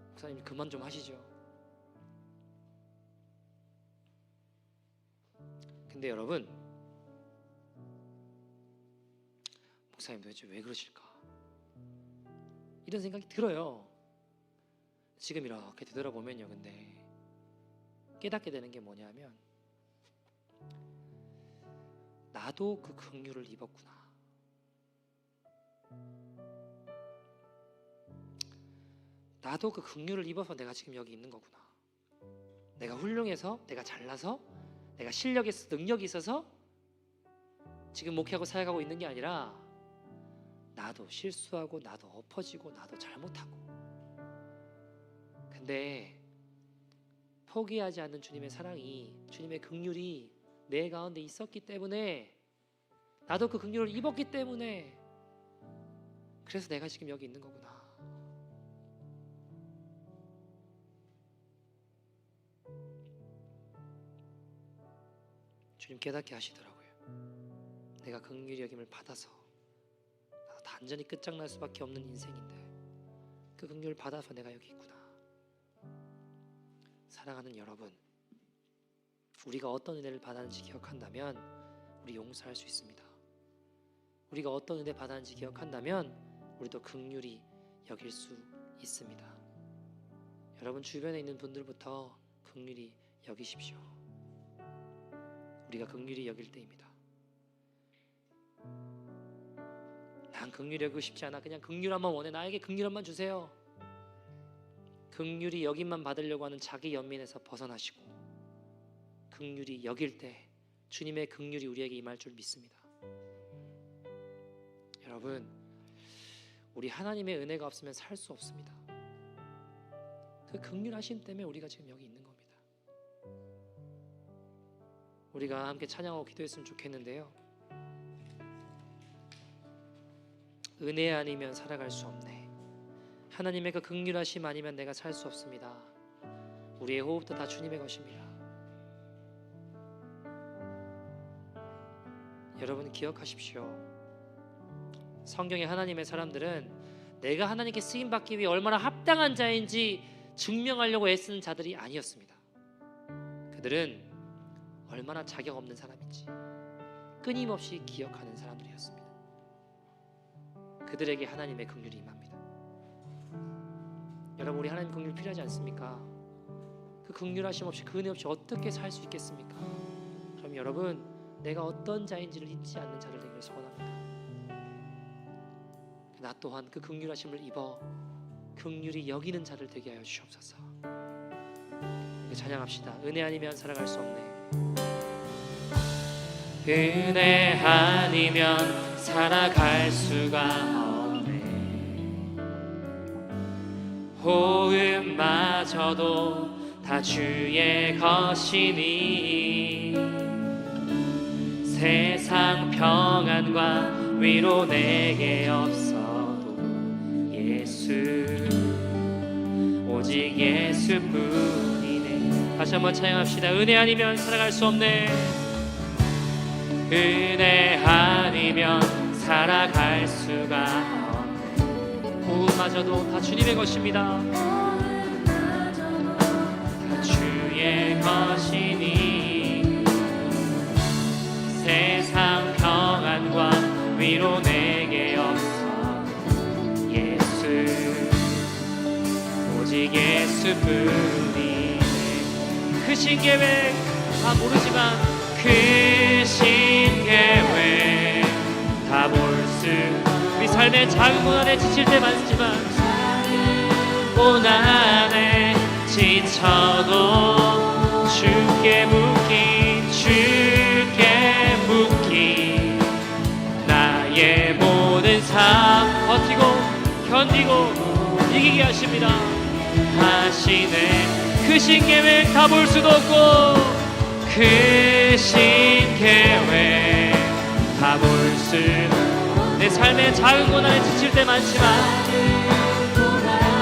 목사님 그만 좀 하시죠. 근데 여러분, 목사님 도대체 왜 그러실까? 이런 생각이 들어요. 지금 이렇게 되돌아보면요. 근데 깨닫게 되는 게 뭐냐면, 나도 그 긍휼을 입었구나. 나도 그 긍휼을 입어서 내가 지금 여기 있는 거구나. 내가 훌륭해서, 내가 잘나서, 내가 실력이 있어서, 능력이 있어서 지금 목회하고 사역하고 있는 게 아니라, 나도 실수하고, 나도 엎어지고, 나도 잘못하고. 근데 포기하지 않는 주님의 사랑이, 주님의 긍휼이 내 가운데 있었기 때문에, 나도 그 긍휼을 입었기 때문에, 그래서 내가 지금 여기 있는 거구나. 주님 깨닫게 하시더라고요. 내가 긍휼히 여김을 받아서 나도 단전히 끝장날 수밖에 없는 인생인데 그 긍휼을 받아서 내가 여기 있구나. 사랑하는 여러분, 우리가 어떤 은혜를 받았는지 기억한다면 우리 용서할 수 있습니다. 우리가 어떤 은혜 받았는지 기억한다면 우리도 긍휼히 여길 수 있습니다. 여러분 주변에 있는 분들부터 긍휼히 여기십시오. 우리가 긍휼히 여길 때입니다. 난 긍휼히 여기고 싶지 않아. 그냥 긍휼함만 원해. 나에게 긍휼함만 주세요. 긍휼히 여김만 받으려고 하는 자기 연민에서 벗어나시고 긍휼히 여길 때 주님의 긍휼이 우리에게 임할 줄 믿습니다. 여러분, 우리 하나님의 은혜가 없으면 살 수 없습니다. 그 긍휼하심 때문에 우리가 지금 여기 있는 겁니다. 우리가 함께 찬양하고 기도했으면 좋겠는데요. 은혜 아니면 살아갈 수 없네. 하나님의 그 긍휼하심 아니면 내가 살 수 없습니다. 우리의 호흡도 다 주님의 것입니다. 여러분 기억하십시오. 성경의 하나님의 사람들은 내가 하나님께 쓰임받기 위해 얼마나 합당한 자인지 증명하려고 애쓰는 자들이 아니었습니다. 그들은 얼마나 자격 없는 사람인지 끊임없이 기억하는 사람들이었습니다. 그들에게 하나님의 긍휼이 임합니다. 여러분, 우리 하나님 긍휼 필요하지 않습니까? 그 긍휼하심 없이, 그 은혜 없이 어떻게 살 수 있겠습니까? 그럼 여러분, 내가 어떤 자인지를 잊지 않는 자를 되기를 소원합니다. 나 또한 그 긍휼하심을 입어 긍휼히 여기는 자를 되게 하여 주옵소서. 찬양합시다. 은혜 아니면 살아갈 수 없네. 은혜 아니면 살아갈 수가 없네. 호흡마저도 다 주의 것이니 세상 평안과 위로 내게 없어도 예수 오직 예수뿐이네. 다시 한번 찬양합시다. 은혜 아니면 살아갈 수 없네. 은혜 아니면 살아갈 수가 없네. 호흡마저도 다 주님의 것입니다. 다 주의 것이니 세상 평안과 위로 내게 없어 예수 오직 예수뿐이네. 크신 계획 다 모르지만 크신 계획 다 볼 수 우리 삶의 작은 고난에 지칠 때 많지만 고난에 지쳐도 주께 묶인 주께 묶인 나의 모든 삶 버티고 견디고 이기게 하십니다. 하시네. 크신 계획 다 볼 수도 없고 크신 계획 다 볼 수 내 삶의 작은 고난에 지칠 때 많지만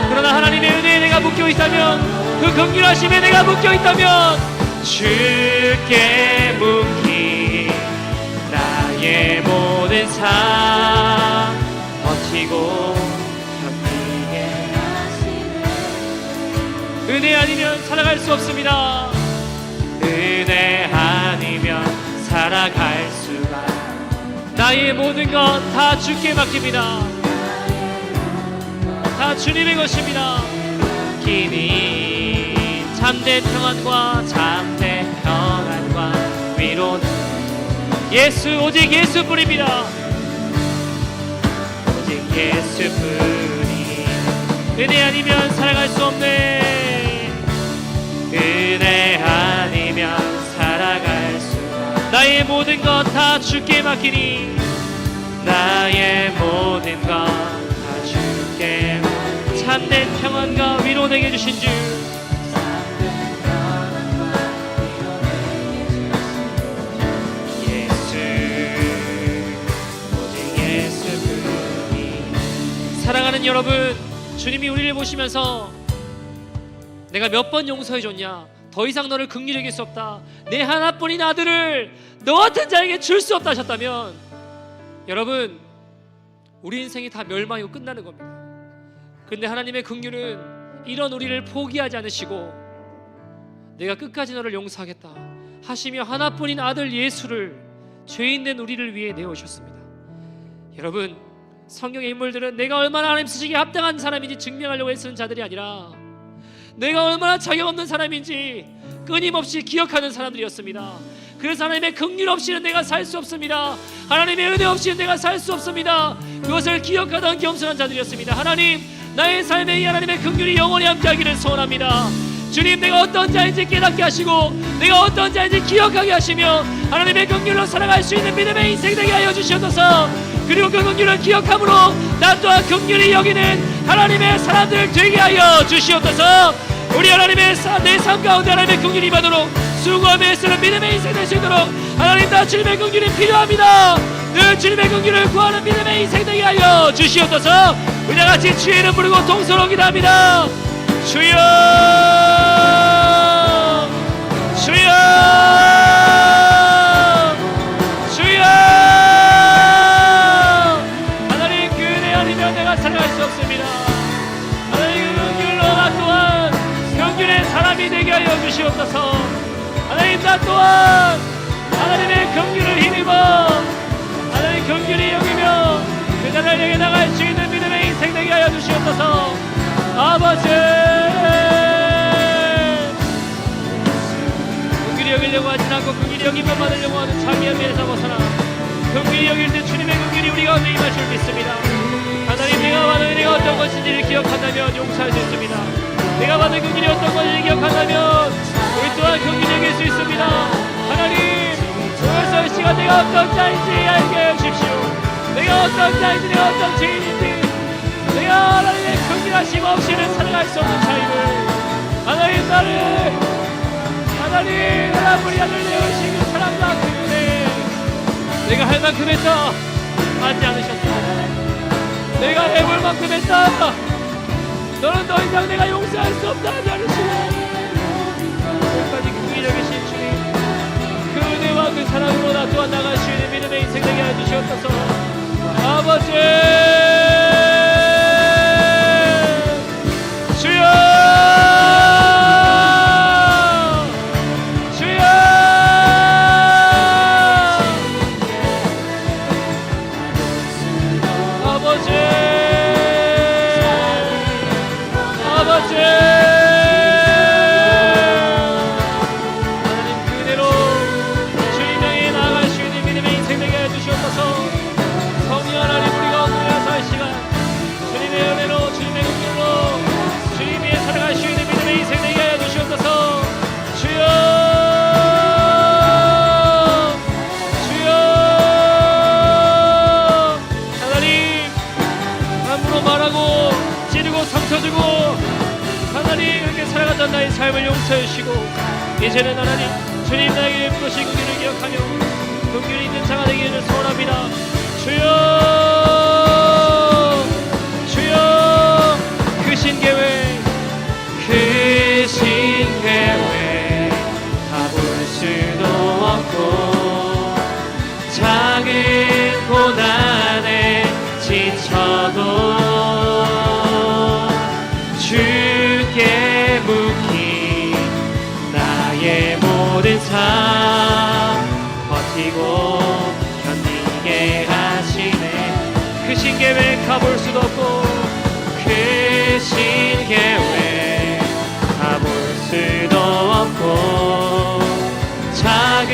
그러나 하나님의 은혜에 내가 묶여있다면 그 긍휼하심에 내가 묶여있다면 주께 묶인 나의 모든 삶 버티고 견디게 은혜 아니면 살아갈 수 없습니다. 은혜 아니면 살아갈 수가 나의 모든 것 다 주께 맡깁니다. 다 주님의 것입니다. 기니 참된 평안과 참된 평안과 위로 예수 오직 예수뿐입니다. 오직 예수뿐이 은혜 아니면 살아갈 수 없네. 은혜 아니면 살아갈 수가 나의 모든 것 다 주께 맡기니 나의 모든 것 다 주께 참된 평안과 위로 내게 주신 주 예수 오직 예수뿐이. 사랑하는 여러분, 주님이 우리를 보시면서 내가 몇 번 용서해 줬냐, 더 이상 너를 긍휼히 여길 수 없다, 내 하나뿐인 아들을 너 같은 자에게 줄 수 없다 하셨다면 여러분 우리 인생이 다 멸망이고 끝나는 겁니다. 근데 하나님의 긍휼은 이런 우리를 포기하지 않으시고 내가 끝까지 너를 용서하겠다 하시며 하나뿐인 아들 예수를 죄인된 우리를 위해 내어오셨습니다. 여러분 성경의 인물들은 내가 얼마나 하나님 쓰시기에 합당한 사람인지 증명하려고 애쓰는 자들이 아니라 내가 얼마나 자격 없는 사람인지 끊임없이 기억하는 사람들이었습니다. 그래서 하나님의 긍휼 없이는 내가 살 수 없습니다. 하나님의 은혜 없이는 내가 살 수 없습니다. 그것을 기억하던 겸손한 자들이었습니다. 하나님, 나의 삶에 이 하나님의 긍휼이 영원히 함께하기를 소원합니다. 주님, 내가 어떤 자인지 깨닫게 하시고 내가 어떤 자인지 기억하게 하시며 하나님의 긍휼로 살아갈 수 있는 믿음의 인생 되게 하여 주시옵소서. 그리고 그 긍휼을 기억함으로 나 또한 긍휼히 여기는 하나님의 사람들 되게 하여 주시옵소서. 우리 하나님의 내 삶 가운데 하나님의 긍휼이 임하도록 수고하며 애쓰는 믿음의 인생 될 수 있도록 하나님, 다 주님의 긍휼이 필요합니다. 늘 주님의 긍휼을 구하는 믿음의 인생 되게 하여 주시옵소서. 우리 같이 주의 이름 부르고 동서로 기도합니다. 주여 주여 주여. 하나님, 그 은혜 아니면 내가 살아갈 수 없습니다. 하나님, 그 긍휼로 나 또한 긍휼의 사람이 되게 하여 주시옵소서. 하나님, 나 또한 하나님의 긍휼을 힘입어 하나님 긍휼히 여기며 그 나라를 향해 나갈 수 있는 믿음의 인생 되게 하여 주시옵소서. 아버지, 긍휼히 여기려고 하지 않고 긍휼히 여김만 받으려고 하는 자기의 미에서 벗어나 긍휼히 여길 때 주님의 긍휼이 우리 가운데 임할 줄 믿습니다. 하나님, 내가 받은 은혜가 어떤 것인지를 기억한다면 용서할 수 있습니다. 내가 받은 긍휼이 어떤 것인지를 기억한다면 우리 또한 긍휼히 여길 수 있습니다. 하나님, 오늘 이 시간 내가 어떤 자인지 알게 해주십시오. 내가 어떤 자인지, 내가 어떤 죄인인지, 내가 하나님의 긍휼하심 없이는 살아갈 수 없는 자임을 하나님, 나를 하나님 하나님의 아들 내어주신 그 사랑과 그 은혜 내가 할 만큼 했다. 하지 않으셨다. 내가 해볼 만큼 했다. 너는 더 이상 내가 용서할 수 없다 하지 않으시고 끝까지 긍휼히 여기신 주님, 그 은혜와 그 사랑으로 나 또한 나갈 수 있는 믿음의 인생 되게 해주시옵소서. 아버지 주여, 주여, 아버지, 아버지, 하나님 그 은혜로 주님 향해 나아갈 수 있는 믿음의 인생 되게 해주시옵소서. 성령 하나님, 우리가 오늘 살 시간 주님의 은혜로, 주님의 긍휼로 주님 위에 살아갈 수 있는 믿음의 인생 되게 하여 주시옵소서. 주여, 주여, 하나님 함부로 말하고 찌르고 상처주고 하나님 그렇게 살아갔던 나의 삶을 용서해 주시고, 이제는 하나님 주님 나에게 베푸신 긍휼을 기억하며 긍휼이 있는 자가 되기를 소원합니다. 주여, 주여, 크신 계획, 크신 계획 다 볼 수도 없고, 작은 고난에 지쳐도 주께 묵힌 나의 모든 삶 버티고 견디게 하시네. 크신 계획 가볼 수도 없고, 크신 계획 가볼 수도 없고, 작은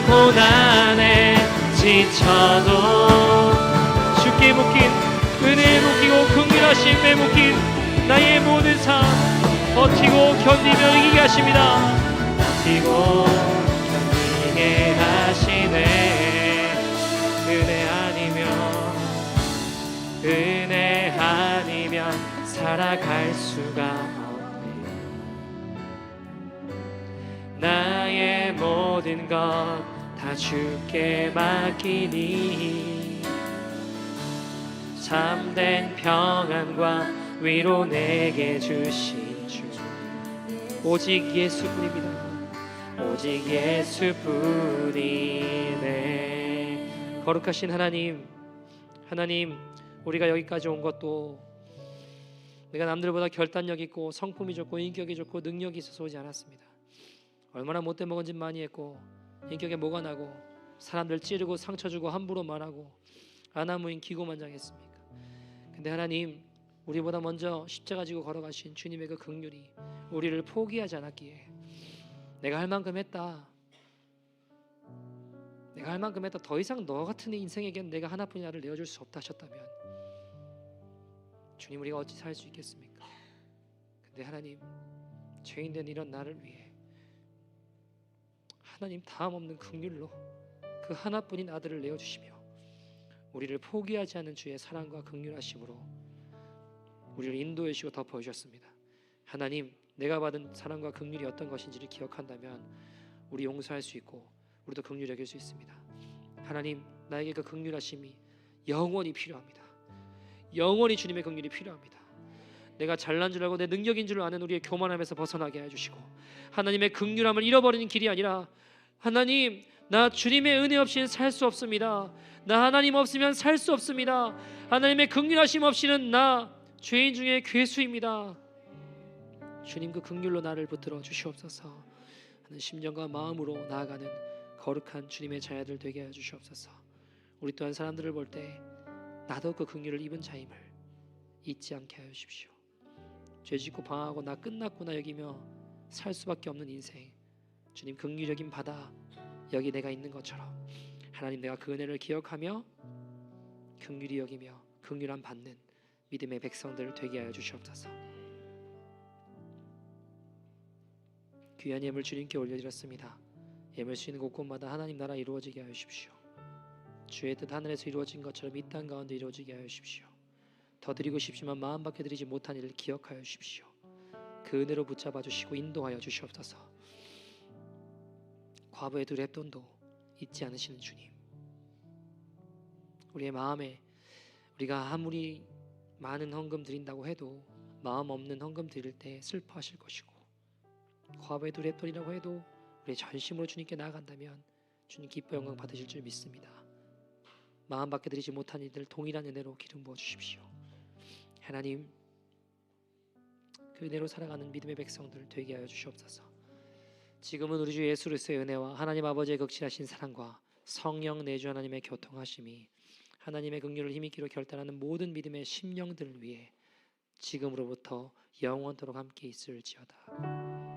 고난에 지쳐도 주께 묶인 은혜에 묶이고 긍휼하심에 묶인 나의 모든 삶 버티고 견디며 이기게 하십니다. 버티고 견디게 하시네. 은혜 아니면, 은혜 아니면 살아갈 수가 없네. 나의 모든 것 다 주께 맡기니 참된 평안과 위로 내게 주신 주, 오직 예수뿐입니다. 오직 예수뿐이네. 거룩하신 하나님, 하나님 우리가 여기까지 온 것도 내가 남들보다 결단력 있고 성품이 좋고 인격이 좋고 능력이 있어서 오지 않았습니다. 얼마나 못된 먹은 짓 많이 했고 인격에 뭐가 나고 사람들 찌르고 상처 주고 함부로 말하고 아나무인 기고만장했습니까? 근데 하나님, 우리보다 먼저 십자가 지고 걸어가신 주님의 그 긍휼이 우리를 포기하지 않았기에 내가 할 만큼 했다, 내가 할 만큼 했다, 더 이상 너 같은 인생에겐 내가 하나뿐인 아를 내어줄 수 없다 하셨다면 주님, 우리가 어찌 살 수 있겠습니까? 근데 하나님, 죄인된 이런 나를 위해 하나님 다음 없는 긍휼로 그 하나뿐인 아들을 내어주시며 우리를 포기하지 않는 주의 사랑과 긍휼하심으로 우리를 인도해 주시고 덮어주셨습니다. 하나님, 내가 받은 사랑과 긍휼이 어떤 것인지를 기억한다면 우리 용서할 수 있고 우리도 긍휼히 여길 수 있습니다. 하나님, 나에게 그 긍휼하심이 영원히 필요합니다. 영원히 주님의 긍휼이 필요합니다. 내가 잘난 줄 알고 내 능력인 줄 아는 우리의 교만함에서 벗어나게 해주시고 하나님의 긍휼함을 잃어버리는 길이 아니라, 하나님, 나 주님의 은혜 없이는 살 수 없습니다. 나 하나님 없으면 살 수 없습니다. 하나님의 긍휼하심 없이는 나 죄인 중에 괴수입니다. 주님, 그 긍휼로 나를 붙들어 주시옵소서. 하는 심정과 마음으로 나아가는 거룩한 주님의 자녀들 되게 하여 주시옵소서. 우리 또한 사람들을 볼 때 나도 그 긍휼을 입은 자임을 잊지 않게 하여 주십시오. 죄짓고 방황하고 나 끝났구나 여기며 살 수밖에 없는 인생, 주님 긍휼 여김 받아 여기 내가 있는 것처럼 하나님, 내가 그 은혜를 기억하며 긍휼히 여기며 긍휼함 받는 믿음의 백성들 되게 하여 주시옵소서. 귀한 예물 주님께 올려드렸습니다. 예물 수 있는 곳곳마다 하나님 나라 이루어지게 하여 주십시오. 주의 뜻 하늘에서 이루어진 것처럼 이 땅 가운데 이루어지게 하여 주십시오. 더 드리고 싶지만 마음 밖에 드리지 못한 일을 기억하여 주십시오. 그 은혜로 붙잡아 주시고 인도하여 주시옵소서. 과부의 두 랩돈도 잊지 않으시는 주님, 우리의 마음에 우리가 아무리 많은 헌금 드린다고 해도 마음 없는 헌금 드릴 때 슬퍼하실 것이고, 과부의 두레돈이라고 해도 우리의 전심으로 주님께 나아간다면 주님 기뻐 영광 받으실 줄 믿습니다. 마음 밖에 드리지 못한 이들 동일한 은혜로 기름 부어 주십시오. 하나님, 그 은혜로 살아가는 믿음의 백성들 되게 하여 주시옵소서. 지금은 우리 주 예수 그리스도의 은혜와 하나님 아버지의 극진하신 사랑과 성령 내주 하나님의 교통하심이 하나님의 긍휼을 힘있기로 결단하는 모든 믿음의 심령들을 위해 지금으로부터 영원토록 함께 있을지어다.